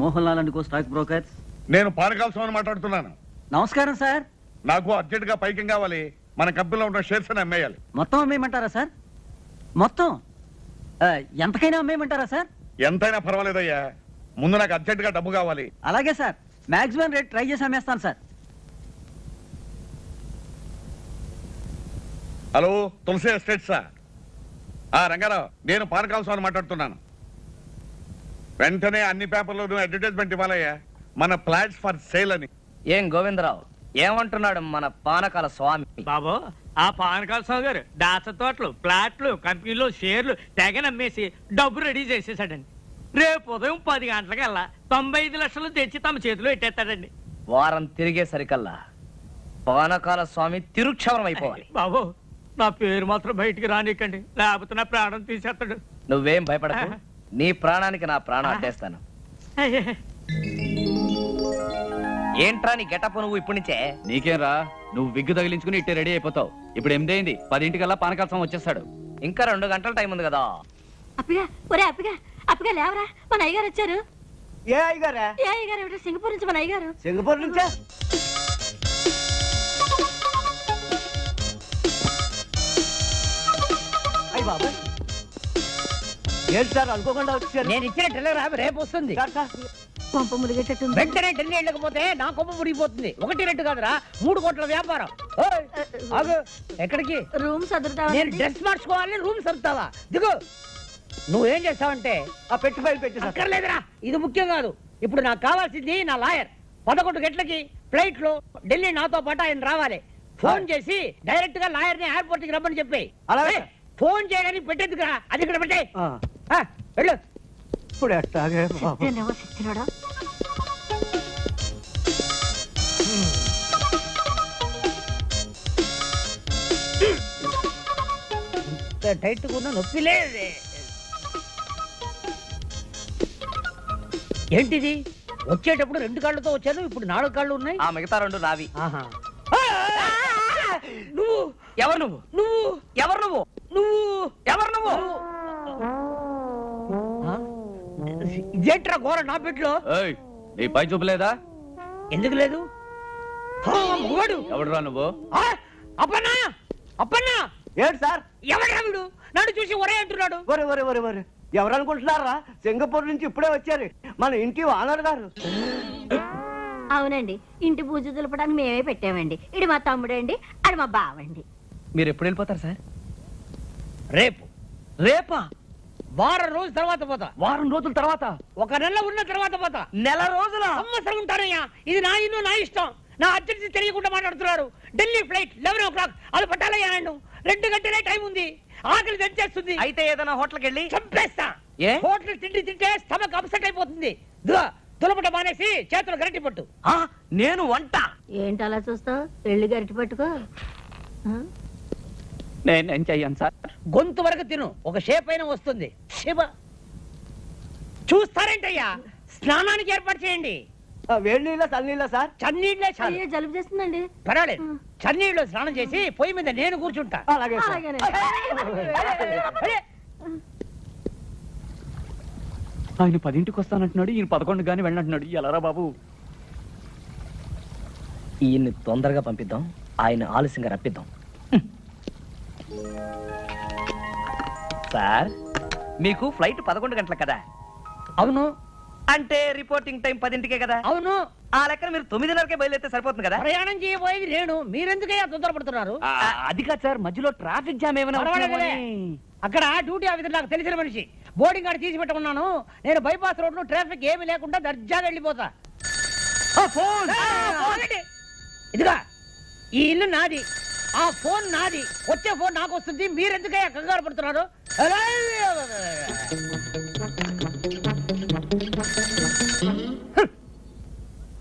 Speaker 12: Mohan Lal and co stock brokers.
Speaker 6: నేను పానకాల స్వామిని మాట్లాడుతున్నాను.
Speaker 12: నమస్కారం సార్.
Speaker 6: నాకు అర్జెంట్ గా పైకి కావాలి. మన కంపెనీలో ఉన్న షేర్స్ అని అమ్మేయాలి.
Speaker 12: మొత్తం అమ్మేయమంటారా సార్? మొత్తం ఎంతకైనా అమ్మేయమంటారా సార్?
Speaker 6: ఎంతైనా పర్వాలేదయ్యా, ముందు నాకు అర్జెంట్ గా డబ్బు కావాలి.
Speaker 12: అలాగే సార్, మాక్సిమం రేట్ ట్రై చేసి అమ్మేస్తాను సార్.
Speaker 6: హలో, తులసి ఎస్టేట్సా? రంగారావు, నేను పానకాల స్వామిని మాట్లాడుతున్నాను. వెంటనే అన్ని పేపర్లోనూ అడ్వర్టైజ్మెంట్ ఇవ్వాలయ్యా, మన ఫ్లాట్స్ ఫర్ సేల్ అని.
Speaker 4: ఏం గోవిందరావు ఏమంటున్నాడు మన పానకాల స్వామి?
Speaker 7: బాబు, ఆ పానకాల స్వామి గారు దాస తోటలు, ఫ్లాట్లు, కంపెనీలు, షేర్లు తెగనమ్మేసి డబ్బు రెడీ చేసేసాడండి. రేపు ఉదయం 10 గంటలకల్లా 95 లక్షలు తెచ్చి తమ చేతిలో పెట్టేస్తాడండి.
Speaker 4: వారం తిరిగేసరికల్లా పానకాల స్వామి తిరుక్షవరం అయిపోవాలి.
Speaker 7: బాబు, నా పేరు మాత్రం బయటికి రానికండి, లేకపోతే నా ప్రాణం తీసేస్తాడు.
Speaker 4: నువ్వేం భయపడకు, నీ ప్రాణానికి నా ప్రాణం అడ్డేస్తాను. ఏంట్రా నీ గెటప్ నువ్వు ఇప్పటి నుంచే?
Speaker 12: నీకేం రా, నువ్వు విగ్గు తగిలించుకుని ఇట్టే రెడీ అయిపోతావు. ఇప్పుడు 8 అయింది, 10 పానకాల స్వామి వచ్చేస్తాడు.
Speaker 4: ఇంకా 2 గంటల టైం ఉంది కదా.
Speaker 11: అప్పిగా ఒరే అప్పిగా లేవరా, మన అయ్యగారు వచ్చారు.
Speaker 9: ఏ అయ్యగారా?
Speaker 11: ఏ అయ్యగారు ఏమిటో సింగపూర్ నుంచి మన అయ్యగారు.
Speaker 9: సింగపూర్ నుంచా? అయ్య బాబా, ఏంటి సార్ అనుకోకుండా వచ్చారు?
Speaker 7: నేను ఇచ్చిన టెలిగ్రామ్ రేపు వస్తుంది.
Speaker 11: పంప ములిగేటట్టుంది.
Speaker 7: వెంటనే ఢిల్లీ వెళ్ళకపోతే నా కొమ్మ ముడిగిపోతుంది. 1 2 కాదురా, 3 కోట్ల వ్యాపారం. ఆగు, ఎక్కడికి?
Speaker 11: రూమ్ సదురుతా.
Speaker 7: నేను డ్రెస్ మార్చుకోవాలి, రూమ్ సర్దుతావా? దిగు. నువ్వేం చేస్తావంటే
Speaker 9: ఆ పెట్టి ఫైల్ పెట్టి సార్.
Speaker 7: అక్కర్లేదురా, ఇది ముఖ్యం కాదు. ఇప్పుడు నాకు కావాల్సింది నా లాయర్. 11 గంటలకి ఫ్లైట్ లో ఢిల్లీ నాతో పాటు ఆయన రావాలి. ఫోన్ చేసి డైరెక్ట్ గా లాయర్ ని ఎయిర్పోర్ట్ కి రమ్మని చెప్పి.
Speaker 9: అలాగే.
Speaker 7: ఫోన్ చేయడానికి పెట్టేందుకురా, అది ఇక్కడ పెట్టే. వెళ్ళు.
Speaker 9: ఇప్పుడు ఎట్టాగే బాబు.
Speaker 11: శక్తిలోడా
Speaker 7: టైట్ ఉన్న నొప్పి లేదే. ఏంటిది? వచ్చేటప్పుడు 2 కాళ్ళతో వచ్చాను, ఇప్పుడు 4 కాళ్ళు ఉన్నాయి.
Speaker 4: ఆ మిగతా 2 నావి.
Speaker 7: ఆహా. నువ్వు
Speaker 4: ఎవరు నువ్వు?
Speaker 7: నువ్వు
Speaker 4: ఎవరు నువ్వు?
Speaker 7: నువ్వు
Speaker 4: ఎవరు నువ్వు?
Speaker 7: ఇదేంట్రా ఘోర నా పెట్లో?
Speaker 12: నీ పై చూపలేదా?
Speaker 7: ఎందుకు లేదు?
Speaker 12: ఎవడురా నువ్వు?
Speaker 7: అప్పన్నా అప్పన్నా,
Speaker 9: ఏంటి సార్?
Speaker 7: ఎవడా వీడు? నన్ను చూసి ఒరే అంటున్నాడు.
Speaker 9: ఒరే ఒరే ఒరే ఒరే, ఎవరు అనుకుంటున్నారా? సింగపూర్ నుంచి ఇప్పుడే వచ్చారు మన ఇంటి ఓనర్ గారు.
Speaker 11: అవునండి, ఇంటి పూజ దులపడానికి మేమే పెట్టామండి. ఇది మా తమ్ముడండి, అది మా బావండి.
Speaker 4: మీరు ఎప్పుడు వెళ్ళిపోతారు సార్?
Speaker 7: రేపు. రేపా? వారం రోజుల తర్వాత పోతా.
Speaker 4: వారం రోజుల తర్వాత?
Speaker 7: 1 నెల ఉన్న తర్వాత పోతా.
Speaker 4: నెల రోజుల?
Speaker 7: సంవత్సరం ఉంటానయ్యా. ఇది నా ఇల్లు, నా ఇష్టం. నా అర్జెన్సీ తెలియకుండా మాట్లాడుతున్నారు. ఢిల్లీ ఫ్లైట్ 11 o'clock, అది పట్టాలయ్యా. నన్ను 2 గంటలే టైం ఉంది. ఆకలి తెచ్చేస్తుంది.
Speaker 4: అయితే ఏదైనా హోటల్కి వెళ్ళి
Speaker 7: చంపేస్తా.
Speaker 4: ఏ?
Speaker 7: హోటల్ తిండి తింటే స్టమక్ అప్సెట్ అయిపోతుంది. దులపట మానేసి చేతులు గరిటి పట్టు.
Speaker 4: నేను వంట.
Speaker 11: ఏంటి అలా చూస్తావు? వెళ్ళి గరిటి పట్టుకో.
Speaker 12: నేనేం చెయ్యను సార్.
Speaker 7: గొంతు వరకు తిను, ఒక షేప్ అయినా వస్తుంది. శివ చూస్తారేంటయ్యా? స్నానానికి ఏర్పాటు చేయండి.
Speaker 9: వేడి నీళ్ళ చన్నీళ్ళ సార్?
Speaker 7: చన్నీళ్ళే చాలు.
Speaker 11: అయ్యో, జలుబు చేస్తుందండి.
Speaker 7: పర్వాలేదు, చన్నీళ్ళు స్నానం చేసి పొయ్యి మీద నేను కూర్చుంటా.
Speaker 9: అలాగే సార్.
Speaker 11: అలాగేనండి.
Speaker 7: అరే,
Speaker 12: ఆయన 10ంటికి వస్తానంటున్నాడు, ఈయన 11 గానీ వెళ్ళంటున్నాడు. ఎలారా బాబు?
Speaker 10: ఈయన్ని తొందరగా పంపిద్దాం, ఆయన ఆలస్యంగా రప్పిద్దాం.
Speaker 4: సార్, మీకు ఫ్లైట్ 11 గంటలకు కదా?
Speaker 7: అవును.
Speaker 4: అంటే రిపోర్టింగ్ టైం 10ంటికే కదా?
Speaker 7: అవును.
Speaker 4: ఆ లెక్కన మీరు 9:30కే బయలుదేరితే సరిపోతుంది కదా?
Speaker 7: ప్రయాణం చేయబోయేది నేను, మీరెందుకయ్యా తొందరపడుతున్నారు?
Speaker 12: అది కాదు సార్, మధ్యలో ట్రాఫిక్ జామ్ ఏమైనా
Speaker 7: పర్వాలేదులే. అక్కడ డ్యూటీ ఆఫీసర్ నాకు తెలిసిన మనిషి, బోర్డింగ్ కార్డు తీసి పెట్టుకున్నాను. నేను బైపాస్ రోడ్ లో ట్రాఫిక్ ఏమీ లేకుండా దర్జాగా వెళ్ళిపోతా. ఇదిగా ఈ ఇల్లు నాది, ఆ ఫోన్ నాది, వచ్చే ఫోన్ నాకు వస్తుంది. మీరెందుకయ్యా కంగారు పడుతున్నారు?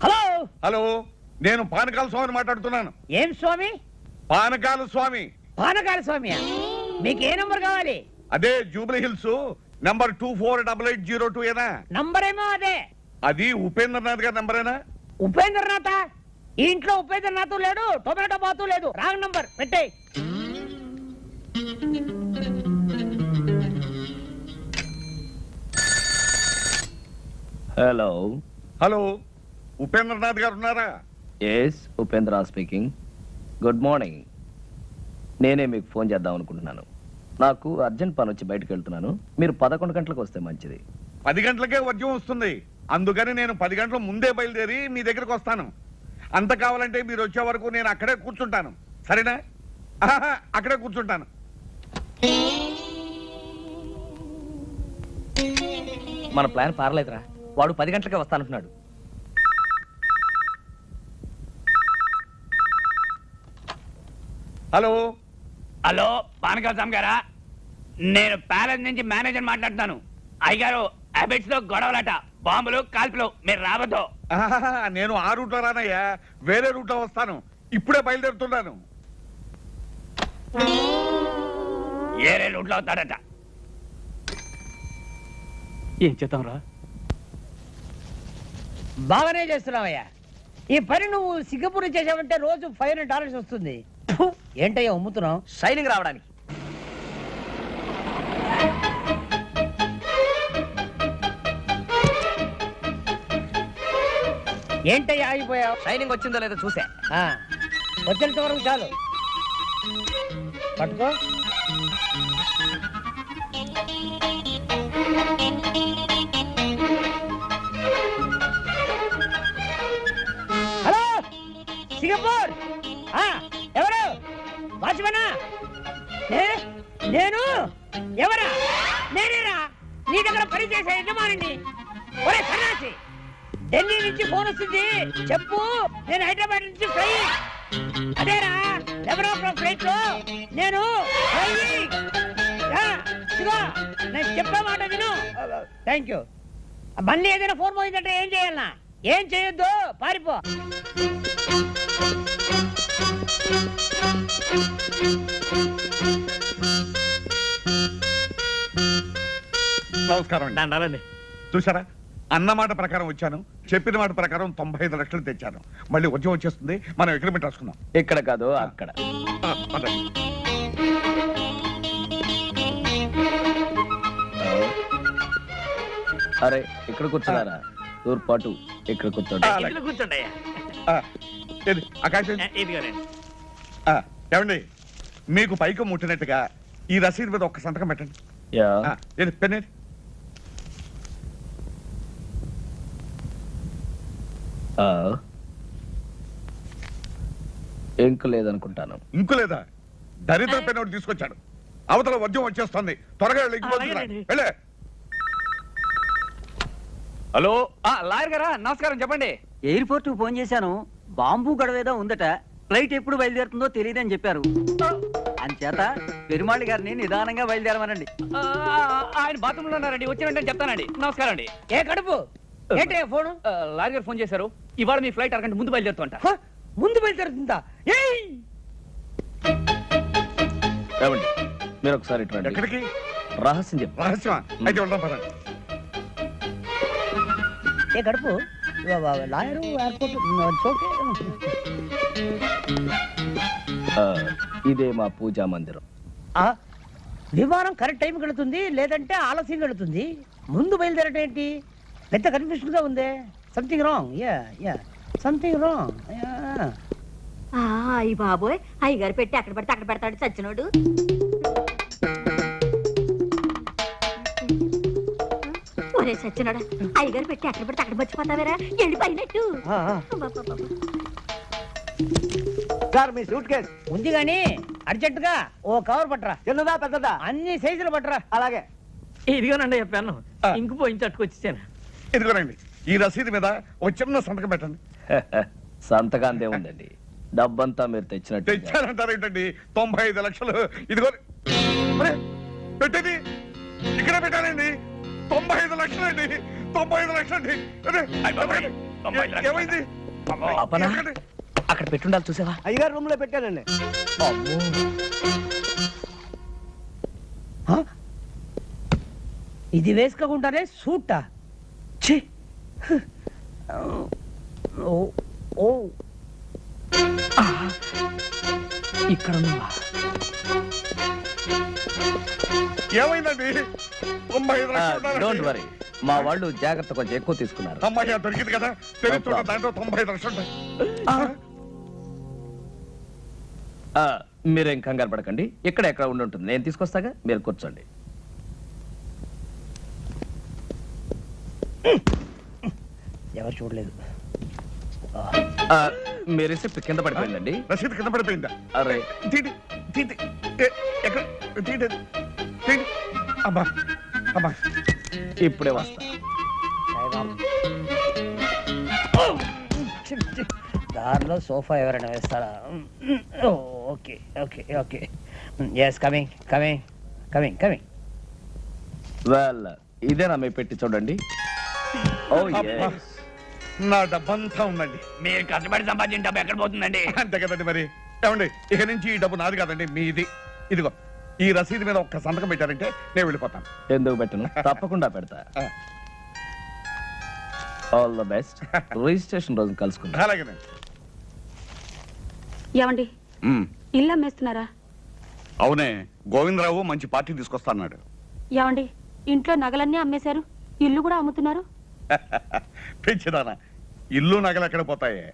Speaker 7: హలో
Speaker 6: హలో, నేను పానకాల స్వామిని మాట్లాడుతున్నాను.
Speaker 7: ఏం స్వామి?
Speaker 6: పానకాల స్వామి.
Speaker 7: పానకాల స్వామి, మీకు ఏ నంబర్ కావాలి?
Speaker 6: అదే జూబ్లీ హిల్స్ నంబర్ 248802 ఏనా?
Speaker 7: నంబర్ ఏమో అదే.
Speaker 6: అది ఉపేంద్రనాథ్ గారి నంబరేనా?
Speaker 7: ఉపేంద్రనాథ్? ఈ ఇంట్లో ఉపేంద్రనాథ్ లేడు, టొమాటో బాతు లేదు. రాంగ్ నంబర్ పెట్టే.
Speaker 10: హలో
Speaker 6: హలో, ఉపేంద్రనాథ్ గారు ఉన్నారా?
Speaker 10: Yes, Upendra speaking. Good morning. నేనే మీకు ఫోన్ చేద్దాం అనుకుంటున్నాను. నాకు అర్జెంట్ పని వచ్చి బయటకు వెళ్తున్నాను. మీరు 11 గంటలకు వస్తే మంచిది.
Speaker 6: 10 గంటలకే వర్జం వస్తుంది, అందుకని నేను 10 గంటల ముందే బయలుదేరి మీ దగ్గరకు వస్తాను. అంత కావాలంటే మీరు వచ్చే వరకు నేను అక్కడే కూర్చుంటాను, సరేనా? అక్కడే కూర్చుంటాను.
Speaker 4: మన ప్లాన్ పారలేదురా. వాడు 10 గంటలకే వస్తానంటున్నాడు.
Speaker 6: హలో
Speaker 12: హలో, పానకాల స్వామి గారా? నేను ప్యాలెస్ నుంచి మేనేజర్ మాట్లాడుతున్నాను. అయ్యగారు, అబిట్స్ లో గొడవలట, బాంబులు, కాల్పులు, మీరు రావద్దు.
Speaker 6: నేను ఆ రూట్ లో రానయ్యా, వేరే రూట్ లో వస్తాను. ఇప్పుడే బయలుదేరుతున్నాను.
Speaker 12: ఏరే రూట్లో అవుతాడట. ఏం చేద్దాంరా?
Speaker 7: బాగానే చేస్తున్నావయ్యా. ఈ పని నువ్వు సింగపూర్ చేసావంటే రోజు $500 వస్తుంది. ఫు, ఏంటయ్యా అమ్ముతున్నావు?
Speaker 4: షైనింగ్ రావడానికి.
Speaker 7: ఏంటయ్యా ఆగిపోయావు?
Speaker 4: షైనింగ్ వచ్చిందో లేదో చూసా.
Speaker 7: వచ్చేంత వరకు చాలు. పట్టుకో. Hello, Singapore. ఎవరు? వాచ్మనా? నేను ఎవరా? నేనేరా నీ దగ్గర పనిచేసే యజమానిని. ఒరే సన్నాసి, ఢిల్లీ నుంచి ఫోన్ వస్తుంది, చెప్పు. నేను హైదరాబాద్ నుంచి ఫ్లై. అదేరా, ఫ్లైట్ లో నేను నేను చెప్పే మాట విను. Thank you. మళ్ళీ ఏదైనా ఫోన్ పోయిందంటే ఏం చేయాలన్నా? ఏం చేయొద్దు, పారిపో.
Speaker 6: నమస్కారం అండి. చూసారా, అన్న మాట ప్రకారం వచ్చాను, చెప్పిన మాట ప్రకారం 95 లక్షలు తెచ్చాను. మళ్ళీ వర్జం వచ్చేస్తుంది, మనం అగ్రిమెంట్ రాసుకుందాం.
Speaker 10: ఇక్కడ కాదు, అక్కడ. అరే, ఇక్కడ కూర్చున్నారా? తూర్పాటు ఇక్కడ కూర్చోండి.
Speaker 7: కూర్చోండి.
Speaker 6: ఏమండి, మీకు పైకి ముట్టినట్టుగా ఈ రసీదు మీద ఒక్క సంతకం పెట్టండి. పెన్నేది?
Speaker 10: ఇంకు లేదనుకుంటాను.
Speaker 6: ఇంకు లేదా? దరిద్ర పెన్ ఒకటి తీసుకొచ్చాడు. అవతల వర్జం వచ్చేస్తుంది, త్వరగా వెళ్ళే.
Speaker 12: హలో, లాయర్ గారా? నమస్కారం, చెప్పండి.
Speaker 13: ఎయిర్పోర్ట్ కు ఫోన్ చేశాను. బాంబు గొడవేదో ఉందట. ఫ్లైట్ ఎప్పుడు బయలుదేరుతుందో తెలియదని చెప్పారు. అంచేత పెరుమాళి గారిని నిదానంగా బయలుదేరమనండి.
Speaker 12: ఆయన బాత్రూమ్ లో ఉన్నారండి, వచ్చిన వెంటనే చెప్తానండి. నమస్కారం అండి.
Speaker 7: ఏ కడుపు ఏంటే ఫోన్?
Speaker 12: లాయర్ గారు ఫోన్ చేశారు. ఇవాళ మీ ఫ్లైట్ అరగంట ముందు బయలుదేరుతుంట.
Speaker 7: ముందు బయలుదేరుతుందా?
Speaker 10: ఏమండి, మీరు ఒకసారి ఇటువంటి
Speaker 6: ఎక్కడికి?
Speaker 10: రహస్యం చెప్పు.
Speaker 6: రహస్యమా? అయితే వెళ్దాం పద.
Speaker 7: ఏ కడుపు లాయరు ఎయిర్పోర్ట్.
Speaker 10: ఇదే మా పూజా మందిరం.
Speaker 7: విమానం కరెక్ట్ టైంకి వెళుతుంది, లేదంటే ఆలస్యంగా వెళుతుంది.
Speaker 4: ముందు బయలుదేరటం ఏంటి? పెద్ద కన్ఫ్యూషన్ గా ఉందే. Something wrong. Yeah something wrong.
Speaker 11: అయ్యి బాబోయ్, అయ్యగారు పెట్టి అక్కడ పడితే అక్కడ పెడతాడు చచ్చినోడు. ఒరే చచ్చినోడా, అయ్యగారు పెట్టి అక్కడ పడితే అక్కడ మర్చిపోతావేరా, వెళ్ళిపోయినట్టు.
Speaker 4: సార్ మీ సూట్ కేస్ ఉంది గాని అర్జెంటుగా ఓ కవర్ పట్టరా. చిన్నదా పెద్దదా? అన్ని సైజులు పట్టరా. అలాగే.
Speaker 7: ఇదిగోనండి చెప్పాను, ఇంకు పోయించి అట్టుకొచ్చేసాను.
Speaker 6: ఇదిగోనండి, ఈ రసీదు మీద ఒక చిన్న సంతకం పెట్టండి.
Speaker 10: సంతకాంతే ఉందండి, డబ్బంతా మీరు తెచ్చినట్టు.
Speaker 6: తెచ్చారంటారేంటండి? 95 లక్షలు. ఇదిగో పెట్టేది ఇక్కడ పెట్టానండి. 95 లక్షలండి. 95 లక్షలండి. ఏమైంది?
Speaker 10: అక్కడ పెట్టుండాలి, చూసావా?
Speaker 4: అయ్యగారు రూమ్ లో పెట్టానండి. ఇది వేసుకోకుండానే సూటా?
Speaker 10: ఇక్కడ
Speaker 6: ఏమైందండి? 95 లక్షలు.
Speaker 10: డోంట్ వరీ, మా వాళ్ళు జాగ్రత్త కొంచెం ఎక్కువ తీసుకున్నారు.
Speaker 6: అమ్మాయి దొరికింది కదా, తెలుసు. దాంట్లో 95 లక్షలు.
Speaker 10: మీరేం కంగారు పడకండి, ఇక్కడ ఎక్కడ ఉండి ఉంటుంది, నేను తీసుకొస్తాగా, మీరు కూర్చోండి.
Speaker 4: ఎవరు చూడలేదు.
Speaker 10: మీ రిసిప్ట్ కింద పడిపోయిందండి.
Speaker 6: రసీదు కింద పడిపోయిందా?
Speaker 10: అరే
Speaker 6: తీటి తీటి ఎక్కడ తీటి తీటి. అబ్బా అబ్బా,
Speaker 10: ఇప్పుడే వస్తా.
Speaker 4: దారిలో సోఫా ఎవరైనా వేస్తారా? Okay okay okay. Yes, coming coming coming coming.
Speaker 10: Well, ఇదేనా మీ పెట్టి చూడండి.
Speaker 6: నా డబ్బంతా ఉందండి.
Speaker 12: మీరు కష్టపడి సంపాదించిన డబ్బు ఎక్కడ పోతుందండి?
Speaker 6: అంతే కదండి మరి. ఏమండి, ఇక నుంచి ఈ డబ్బు నాది కాదండి, మీది. ఇదిగో ఈ రసీదు మీద ఒక్క సంతకం పెట్టారంటే నేను వెళ్ళిపోతాను.
Speaker 10: ఎందుకు పెట్టను, తప్పకుండా పెడతా. All the best. రిజిస్ట్రేషన్ రోజు కలుసుకుంటా.
Speaker 6: అలాగేనండి.
Speaker 3: ఏమండి, ఇల్లు అమ్మేస్తున్నారా?
Speaker 6: అవునే, గోవిందరావు మంచి పార్టీ తీసుకొస్తాన్నాడు.
Speaker 3: ఏమండి, ఇంట్లో నగలన్నీ అమ్మేశారు, ఇల్లు కూడా అమ్ముతున్నారు?
Speaker 6: పెంచిదానా, ఇల్లు నగలు ఎక్కడ పోతాయే?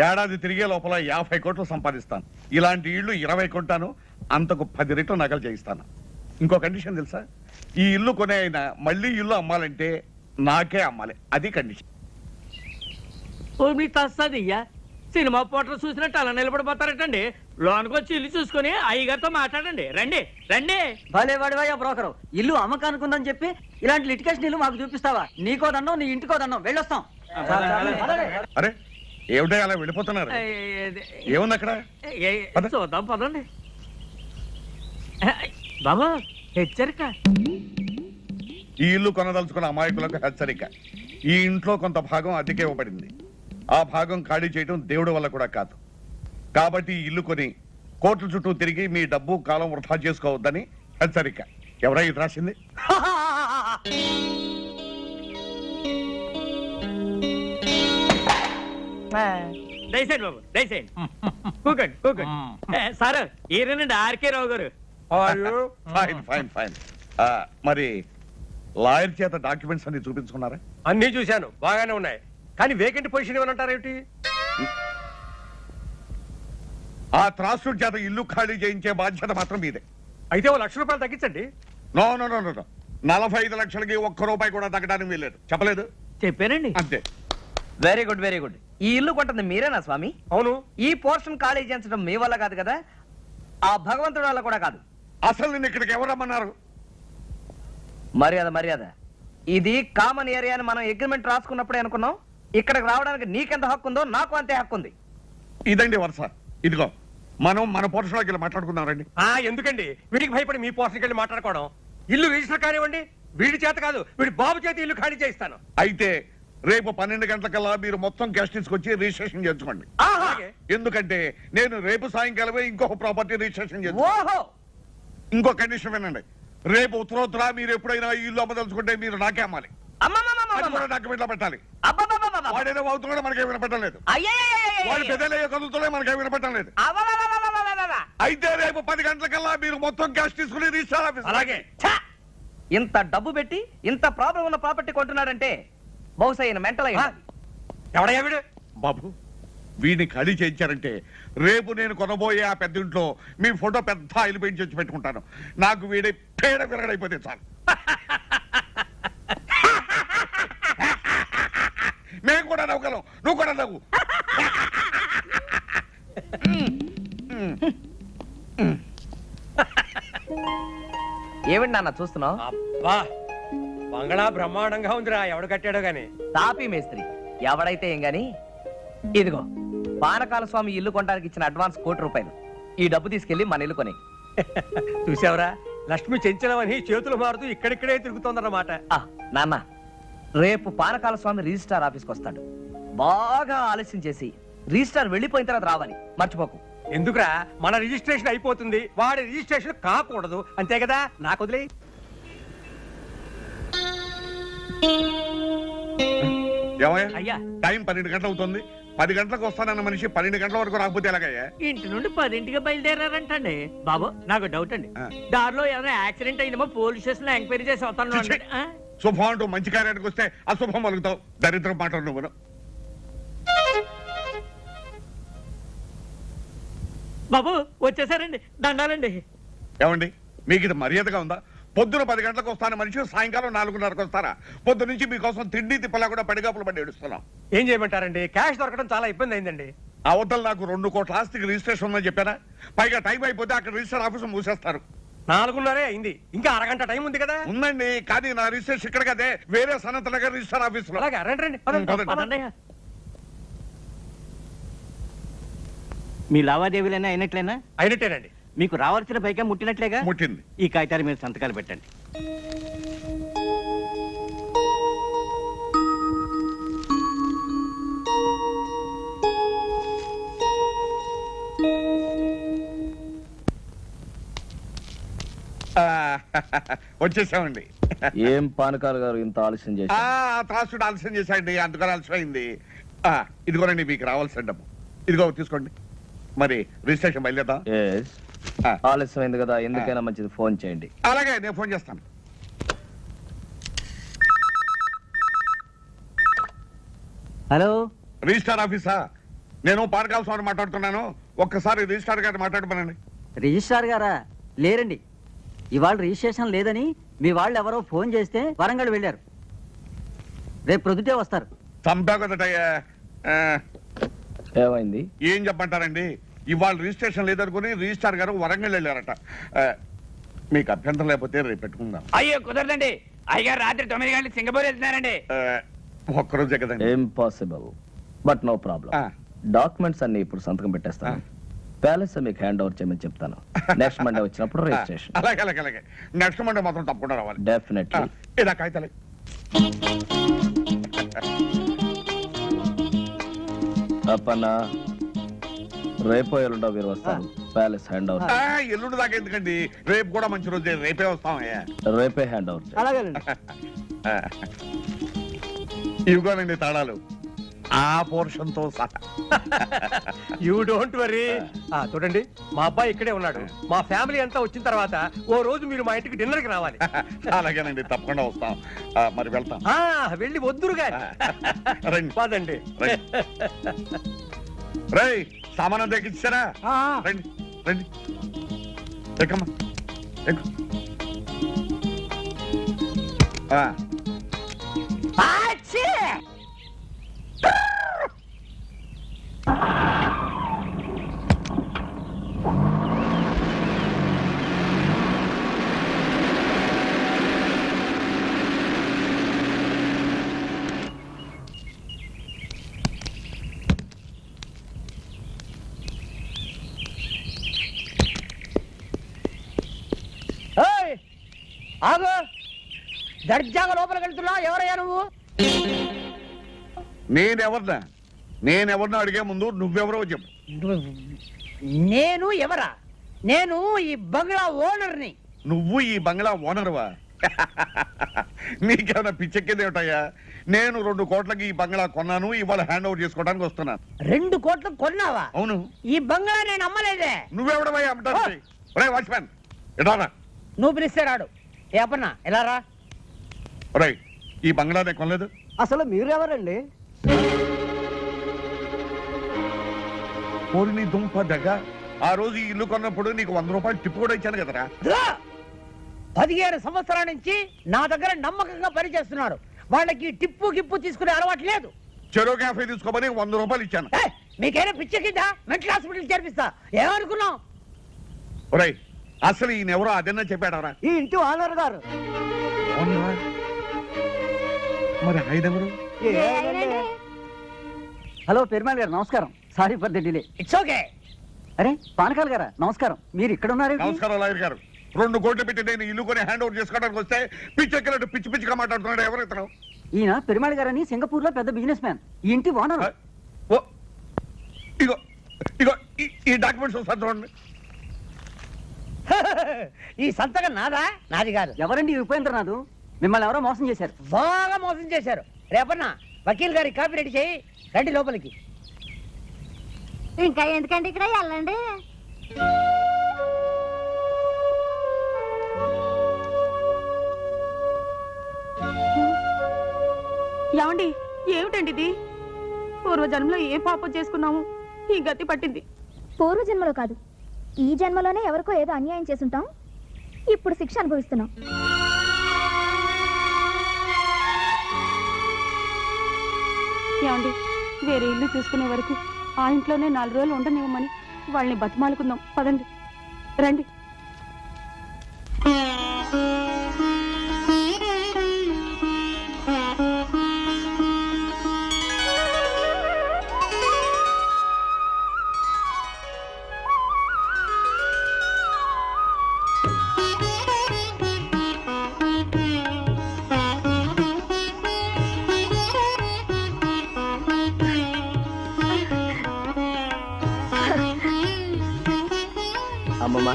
Speaker 6: ఏడాది తిరిగే లోపల 50 కోట్లు సంపాదిస్తాను. ఇలాంటి ఇల్లు 20 కొంటాను, అంతకు 10 రెట్లు నగలు చేయిస్తాను. ఇంకో కండిషన్ తెలుసా? ఈ ఇల్లు కొనే అయినా మళ్ళీ ఇల్లు అమ్మాలంటే నాకే అమ్మాలి, అది కండిషన్.
Speaker 7: ఓ మీ తస్తదియ్యా, సినిమా పోటర్ చూసినట్టు అలా నిలబడిపోతారటండి. లోనికి వచ్చి ఇల్లు చూసుకుని అయ్యగారితో మాట్లాడండి. రండి రండి.
Speaker 13: భలే వాడివయ్యా బ్రోకరు, ఇల్లు అమ్మకానుకుందని చెప్పి ఇలాంటి లిటికేషన్ ఇల్లు మాకు చూపిస్తావా? నీకో దండం, నీ ఇంటికో దండం, వెళ్ళొస్తాం.
Speaker 6: అరే ఏమిటో అలా వెళ్ళిపోతున్నారు? ఏముంది అక్కడ?
Speaker 7: చూద్దాం పదండి. బాబా హెచ్చరిక,
Speaker 6: ఈ ఇల్లు కొనదలుచుకున్న అమాయకులకు హెచ్చరిక. ఈ ఇంట్లో కొంత భాగం అద్దెకే ఇవ్వబడింది. ఆ భాగం ఖాళీ చేయడం దేవుడి వల్ల కూడా కాదు. కాబట్టి ఈ ఇల్లు కొని కోట్ల చుట్టూ తిరిగి మీ డబ్బు కాలం వృధా చేసుకోవద్దని హెచ్చరిక. ఎవరై ఇది రాసింది?
Speaker 7: దయచేయండి బాబు, దయచేయండి. కూకండి కూకండి. సార్ ఈయనండి ఆర్కే రావు గారు.
Speaker 6: Fine fine fine. మరి లాయర్ చేత డాక్యుమెంట్స్ అన్ని చూపించుకున్నారా?
Speaker 2: అన్నీ చూశాను, బాగానే ఉన్నాయి. కానీ వేకెంట్ పొజిషన్ ఏమనంటారేమిటి?
Speaker 6: ఆ త్రాసుడి చేత ఇల్లు ఖాళీ చేయించే బాధ్యత మాత్రం మీదే.
Speaker 2: అయితే ఓ ₹1,00,000 తగ్గించండి.
Speaker 6: నో నో నో నో, 45 లక్షలకి ₹1 కూడా తగ్గడానికి వీల్లేదు. చెప్పలేదు?
Speaker 7: చెప్పానండి.
Speaker 6: అంతే.
Speaker 10: Very good very good. ఈ ఇల్లు కొంటుంది మీరేనా స్వామి?
Speaker 2: అవును.
Speaker 10: ఈ పోర్షన్ ఖాళీ చేయించడం మీ వల్ల కాదు కదా, ఆ భగవంతుడి వల్ల కూడా కాదు.
Speaker 6: అసలు నేను ఇక్కడికి ఎవరమ్మన్నారు?
Speaker 10: మర్యాద మర్యాద. ఇది కామన్ ఏరియా అని మనం అగ్రిమెంట్ రాసుకున్నప్పుడే అనుకున్నాం. ఇక్కడికి రావడానికి నీకెంత హక్కు ఉందో నాకు అంతే హక్కు ఉంది.
Speaker 6: ఇదండి వరుస. ఇదిగో మనం మన పోర్షన్లోకి వెళ్ళి మాట్లాడుకుందాం రండి.
Speaker 2: ఎందుకండి వీడికి భయపడి మీ పోర్షన్కి వెళ్ళి మాట్లాడుకోవడం? ఇల్లు రిజిస్టర్ కానివ్వండి, వీడి చేత కాదు, వీడి బాబు చేత ఇల్లు ఖాళీ చేయిస్తాను.
Speaker 6: అయితే రేపు 12 గంటలకల్లా మీరు మొత్తం క్యాష్ తీసుకొచ్చి రిజిస్ట్రేషన్ చేసుకోండి. ఎందుకంటే నేను రేపు సాయంకాలమే ఇంకొక ప్రాపర్టీ రిజిస్ట్రేషన్ చేస్తాను. ఇంకో కండిషన్ వినండి, రేపు ఉత్తరోత్తర మీరు ఎప్పుడైనా ఈ ఇల్లు అమ్మదలుచుకుంటే మీరు నాకే అమ్మాలి. డాక్యుమెంట్ లో పెట్టాలి. వాడేదో అవుతున్నాడో మనకేం వినపట్టలేదు, వాడు పెద్దలయ్యే కదులుతుండే మనకేం వినపట్టలేదు. అయితే రేపు 10 గంటలకల్లా మీరు మొత్తం క్యాష్ తీసుకుని రిజిస్టర్ ఆఫీస్.
Speaker 7: అలాగే.
Speaker 4: ఇంత డబ్బు పెట్టి ఇంత ప్రాబ్లం ఉన్న ప్రాపర్టీ కొంటున్నాడంటే బహుశా ఈయన మెంటల్ అయ్యి
Speaker 2: ఎవడయ్యా వీడు?
Speaker 6: బాబు వీడిని ఖాళీ చేయించారంటే రేపు నేను కొనబోయే ఆ పెద్ద ఇంట్లో మీ ఫోటో పెద్ద ఆయిల్ పెయింట్ చేసి పెట్టుకుంటాను. నాకు వీడి పేడ విరగడైపోతే చాలు. మేము కూడా నవ్వుగలం, నువ్వు కూడా నవ్వు.
Speaker 4: ఏమిటి నాన్న చూస్తున్నావు?
Speaker 2: అబ్బా బంగళా బ్రహ్మాండంగా ఉందిరా. ఎవడు కట్టాడో గాని.
Speaker 4: తాపీ మేస్త్రి ఎవడైతే ఏం గాని, ఇదిగో పానకాల స్వామి ఇల్లు కొనడానికి ఇచ్చిన అడ్వాన్స్ ₹1,00,00,000. ఈ డబ్బు తీసుకెళ్లి మన ఇల్లు కొని.
Speaker 2: చూసావరా, లక్ష్మి చెంచలమని చేతులు మారుతూ ఇక్కడిక్కడే తిరుగుతోందన్నమాట.
Speaker 4: నాన్న రేపు పానకాల స్వామి రిజిస్ట్రార్ ఆఫీస్కి వస్తాడు. బాగా ఆలస్యం చేసి రిజిస్ట్రార్ వెళ్ళిపోయిన తర్వాత రావాలి, మర్చిపోకు.
Speaker 2: ఎందుకురా, మన రిజిస్ట్రేషన్ అయిపోతుంది, వాడి రిజిస్ట్రేషన్ కాకూడదు, అంతే కదా. నాకు వదిలే.
Speaker 6: ఏమయ్యా టైం 12 గంటలు అవుతుంది. 10 గంటలకు వస్తానన్న మనిషి 12 గంటల వరకు రాకపోతే ఎలాగయ్యా?
Speaker 7: ఇంటి నుండి 10ంటికి బయలుదేరారంటండి. బాబు నాకు డౌట్ అండి, దారిలో ఏమైనా యాక్సిడెంట్ అయిందేమో పోలీస్ స్టేషన్ లో ఎంక్వైరీ చేసి వస్తాను.
Speaker 6: శుభం అంటూ మంచి కార్యానికి వస్తే అశుభం మలుగుతావు. దరిద్రం మాటలు నువ్వు.
Speaker 7: బాబు వచ్చేసారండి, దండాలండి.
Speaker 6: ఏమండి మీకు ఇది మర్యాదగా ఉందా? పొద్దున 10 గంటలకు వస్తాను మనిషి సాయంకాలం 4:30కు వస్తారా? పొద్దు నుంచి మీకోసం తిండి తిప్పలా కూడా పడిగాపులు పడి ఏడుస్తున్నాం.
Speaker 2: ఏం చేయమంటారండి, క్యాష్ దొరకడం చాలా ఇబ్బంది అయిందండి.
Speaker 6: అవతల నాకు 2 కోట్ల ఆస్తికి రిజిస్ట్రేషన్ ఉందని చెప్పారా? పైగా టైం అయిపోతే అక్కడ రిజిస్టర్ ఆఫీస్ మూసేస్తారు.
Speaker 2: 4:30 అయింది, ఇంకా అరగంట టైం ఉంది కదా.
Speaker 6: ఉందండి, కానీ నా రిజిస్ట్రేషన్ ఇక్కడ కదే, వేరే సనత్ నగర్ రిజిస్టర్ ఆఫీస్ లో.
Speaker 2: రండి.
Speaker 7: మీ లావాదేవీలైనా అయినట్లేనా?
Speaker 2: అయినట్టేనండి.
Speaker 7: మీకు రావాల్సిన పైగా ముట్టినట్లేగా?
Speaker 6: ముట్టింది.
Speaker 7: ఈ కాగితాలు మీరు సంతకాలు పెట్టండి.
Speaker 6: వచ్చేసామండి.
Speaker 10: ఏం పానకాలు గారు ఇంత ఆలస్యం చేసి?
Speaker 6: త్రాసుడు ఆలస్యం చేశాండి, అందుకని ఆలస్యమైంది. ఇదిగోనండి మీకు రావాల్సిన డబ్బు. ఇదిగో తీసుకోండి. మరి రిజిస్ట్రేషన్ బయలుదేద్దాం.
Speaker 10: ఆలస్యమైంది కదా, ఎందుకైనా మంచిది ఫోన్ చేయండి.
Speaker 6: అలాగే నేను ఫోన్ చేస్తాను.
Speaker 13: హలో,
Speaker 6: రిజిస్టార్ ఆఫీసా? నేను పానకాల స్వామి మాట్లాడుతున్నాను. ఒక్కసారి రిజిస్టార్ గారిని మాట్లాడమనండి.
Speaker 13: రిజిస్ట్రార్ గారా? లేరండి, ఇవాళ రిజిస్ట్రేషన్ లేదని మీ వాళ్ళు ఎవరో ఫోన్ చేస్తే వరంగల్ వెళ్ళారు. రేపు ప్రొద్దుటే వస్తారు.
Speaker 6: చంపా కదటయ్యా.
Speaker 10: ఏమైంది?
Speaker 6: ఏం చెప్పంటారండి, ఇవాళ రిజిస్ట్రేషన్ లేదనుకుని రిజిస్టార్ గారు వరంగల్ వెళ్ళారట. మీకు అభ్యంతరం లేకపోతే రేపు పెట్టుకుందాం.
Speaker 12: అయ్యో కుదరదండి, అయ్యగారు రాత్రి 9 గంటలకు సింగపూర్ వెళ్తున్నారండి.
Speaker 6: ఒక్కరోజే కదండి.
Speaker 10: Impossible, but no problem. Documents అన్ని ఇప్పుడు సంతకం పెట్టేస్తాను. ప్యాలెస్ మీకు హ్యాండ్ ఓవర్ చేయమని చెప్తాను. నెక్స్ట్ మండే వచ్చినప్పుడు రిజిస్ట్రేషన్.
Speaker 6: అలాగే అలాగే అలాగే. నెక్స్ట్ మండే మాత్రం తప్పకుండా రావాలి.
Speaker 10: డెఫినెట్లీ.
Speaker 6: ఇలా కాగితాలే.
Speaker 10: అప్పన్నా రేపో ఎల్లుండో మీరు వస్తారు. Palace hand over.
Speaker 6: ఎల్లుండి దాకా ఎందుకండి, రేపు కూడా మంచి రోజే, రేపే వస్తామయ్యా.
Speaker 10: రేపే హ్యాండ్ ఓవర్.
Speaker 6: ఇవిగోనండి తాళాలు, ఆ పోర్షన్ తో సహా.
Speaker 2: You don't worry. చూడండి, మా అబ్బాయి ఇక్కడే ఉన్నాడు. మా ఫ్యామిలీ అంతా వచ్చిన తర్వాత ఓ రోజు మీరు మా ఇంటికి డిన్నర్ కి రావాలి.
Speaker 6: అలాగేనండి, తప్పకుండా వస్తాం. మరి వెళ్తాం.
Speaker 2: వెళ్ళి వద్దురుగా
Speaker 6: రండి.
Speaker 2: పదండి.
Speaker 6: రై సామానం తెచ్చిచ్చారా? రండి రండి, ఎక్కమ్మా ఎక్కు.
Speaker 4: ఆగు, దర్జాగా లోపలికి వెళ్తున్నా. ఎవరయ్యా నువ్వు?
Speaker 6: నేనెవరినో అడిగే ముందు నువ్వెవరో చెప్పు.
Speaker 4: నేను ఎవరా? నేను ఈ బంగ్లా ఓనర్ని.
Speaker 6: నువ్వు ఈ బంగ్లా ఓనర్వా? నీకేమైనా పిచ్చెక్కేదేమిటయ్యా? నేను 2 కోట్లకి ఈ బంగ్లా కొన్నాను, ఇవాళ హ్యాండ్ ఓవర్ చేసుకోవడానికి వస్తున్నాను.
Speaker 4: 2 కోట్లు కొన్నావా?
Speaker 6: అవును.
Speaker 4: ఈ బంగ్లా నేను అమ్మలేదే.
Speaker 6: నువ్వెవడవయ్యా అమ్మటానికి? వాచ్మ్యాన్ ఎడారా?
Speaker 4: నువ్వు పిలిస్తే రాడు. ఏ అప్పన్నా ఎలా రా?
Speaker 6: రైట్, ఈ బంగ్లా నేను కొనలేదు.
Speaker 4: అసలు మీరెవరండి?
Speaker 6: పోరి నీ దుంప దగ్గ. ఆ రోజు ఈ ఇల్లు కొన్నప్పుడు నీకు 100 రూపాయలు టిప్పు కూడా ఇచ్చాను కదరా.
Speaker 4: 17 సంవత్సరాల నుంచి నా దగ్గర నమ్మకంగా పనిచేస్తున్నారు. వాళ్ళకి టిప్పు గిప్పు తీసుకునే అలవాటు లేదు.
Speaker 6: చెరో క్యాఫే తీసుకోమని 100 రూపాయలు ఇచ్చాను.
Speaker 4: మీకైనా పిచ్చ కింద మెంటల్ హాస్పిటల్ చేర్పిస్తా. ఏమనుకున్నావు?
Speaker 6: ఒరేయ్, అసలు ఈయన ఎవరో అదన్నా చెప్పాడవరా?
Speaker 4: ఈ ఇంటి ఓనర్ గారు.
Speaker 6: మరి ఆయన ఎవరు?
Speaker 13: హలో పెరుమాళ్ గారు, నమస్కారం. Sorry for the delay.
Speaker 4: It's okay.
Speaker 13: అరే పానకాల్ గారా, నమస్కారం. మీరు ఇక్కడ ఉన్నారు?
Speaker 6: నమస్కారం లాయర్ గారు. 2 కోట్లు పెట్టి నేను ఇల్లు కొని హ్యాండ్ ఓవర్ చేసుకోవడానికి వస్తే పిచ్చెక్కినట్టు పిచ్చి పిచ్చిగా మాట్లాడుతున్నాడు. ఎవరు ఇతను?
Speaker 13: ఈయన పెరుమాళ్ గారని సింగపూర్ లో పెద్ద బిజినెస్ మ్యాన్. ఈ ఇంటి ఓనర్.
Speaker 6: ఇగో ఇగో ఈ డాక్యుమెంట్స్ ఒకసారి చూడండి.
Speaker 4: ఈ సంతకం నాదా? నాది కాదు.
Speaker 13: ఎవరండి ఈ ఉపేంద్రనాథ్? మిమ్మల్ని ఎవరో మోసం చేశారు.
Speaker 4: బాగా మోసం చేశారు. రేపన్నా వకీల్ గారి కాపీ రెడీ చేయి. రండి లోపలికి.
Speaker 11: ఇంకా ఎందుకండి ఇక్కడ వెళ్ళండి.
Speaker 3: ఏమండి, ఏమిటండి ఇది? పూర్వజన్మలో ఏ పాపం చేసుకున్నాము ఈ గతి పట్టింది.
Speaker 5: పూర్వజన్మలో కాదు, ఈ జన్మలోనే ఎవరికో ఏదో అన్యాయం చేసుంటాం. ఇప్పుడు శిక్ష అనుభవిస్తున్నాం.
Speaker 3: ఏమండి, వేరే ఇల్లు చూసుకునే వరకు ఆ ఇంట్లోనే 4 రోజులు ఉండనివ్వమని వాళ్ళని బతిమాలుకుందాం. పదండి, రండి.
Speaker 10: అమ్మమ్మ,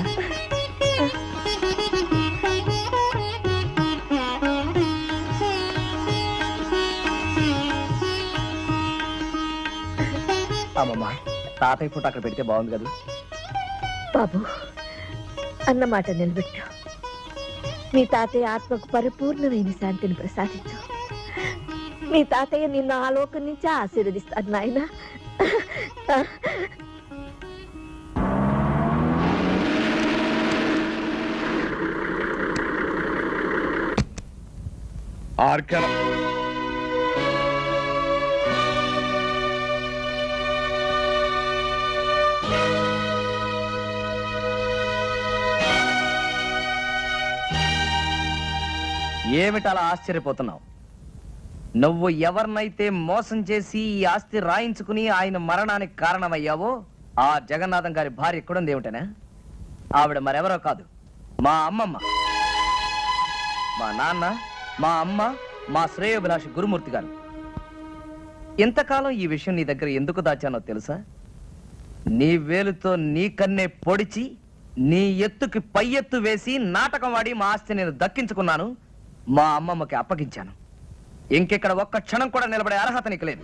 Speaker 10: అమ్మమ్మ, తాతయ్య ఫోటో అక్కడ పెడితే బాగుంది కదా.
Speaker 14: బాబు, అన్నమాట నిలబెట్టు. మీ తాతయ్య ఆత్మకు పరిపూర్ణమైన శాంతిని ప్రసాదించు. మీ తాతయ్య నిన్ను ఆలోకం నుంచి ఆశీర్వదిస్తాడు నాయన.
Speaker 6: ఆర్కెల
Speaker 10: ఏమిటలా ఆశ్చర్యపోతున్నావు? నువ్వు ఎవరినైతే మోసం చేసి ఈ ఆస్తి రాయించుకుని ఆయన మరణానికి కారణమయ్యావో ఆ జగన్నాథం గారి భార్య ఎక్కడుంది ఏమిటనా? ఆవిడ మరెవరో కాదు, మా అమ్మమ్మ. మా నాన్న, మా అమ్మ, మా శ్రేయోభిలాషి గురుమూర్తి గారు. ఇంతకాలం ఈ విషయం నీ దగ్గర ఎందుకు దాచానో తెలుసా? నీ వేలుతో నీ కన్నే పొడిచి నీ ఎత్తుకి పై ఎత్తు వేసి నాటకం వాడి మా ఆస్తి నేను దక్కించుకున్నాను, మా అమ్మమ్మకి అప్పగించాను. ఇంకెక్కడ ఒక్క క్షణం కూడా నిలబడే అర్హత నీకు లేదు.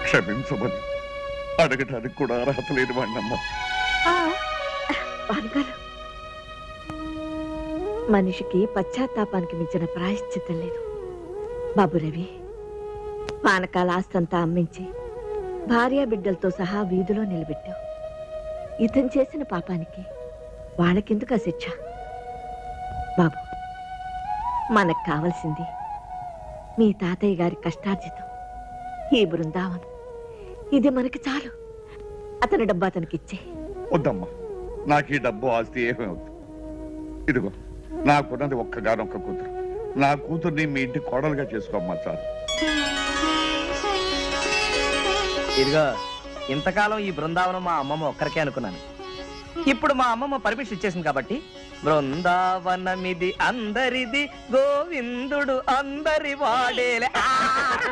Speaker 6: క్షమించమని అడగటానికి కూడా అర్హత లేని వాడినమ్మా.
Speaker 14: మనిషికి పశ్చాత్తాపానికి మించిన ప్రాయశ్చిత్తం లేదు. బాబు రవి, పానకాల ఆస్తంతా అమ్మించి భార్యా బిడ్డలతో సహా వీధిలో నిలబెట్టావు. ఇతను చేసిన పాపానికి వాళ్ళకెందుకు ఆ శిక్ష? బాబు, మనకు కావలసింది మీ తాతయ్య గారి కష్టార్జితం, ఈ బృందావనం. ఇది మనకి చాలు. అతని డబ్బు అతనికి ఇచ్చే.
Speaker 6: వద్దమ్మా, నాకు ఈ డబ్బు ఆస్తి ఏమీ వద్దు. ఇదిగో నాకున్నది ఒక్కగానొక్క కూతురు. నా కూతుర్ని మీ ఇంటి కోడలుగా చేసుకోమ్మా చాలు.
Speaker 10: ఇదిగో, ఇంతకాలం ఈ బృందావనం మా అమ్మమ్మ ఒక్కరికే అనుకున్నాను. ఇప్పుడు మా అమ్మమ్మ పర్మిషన్ ఇచ్చేసింది కాబట్టి బృందావనమిది అందరిది, గోవిందుడు అందరి వాడేలే.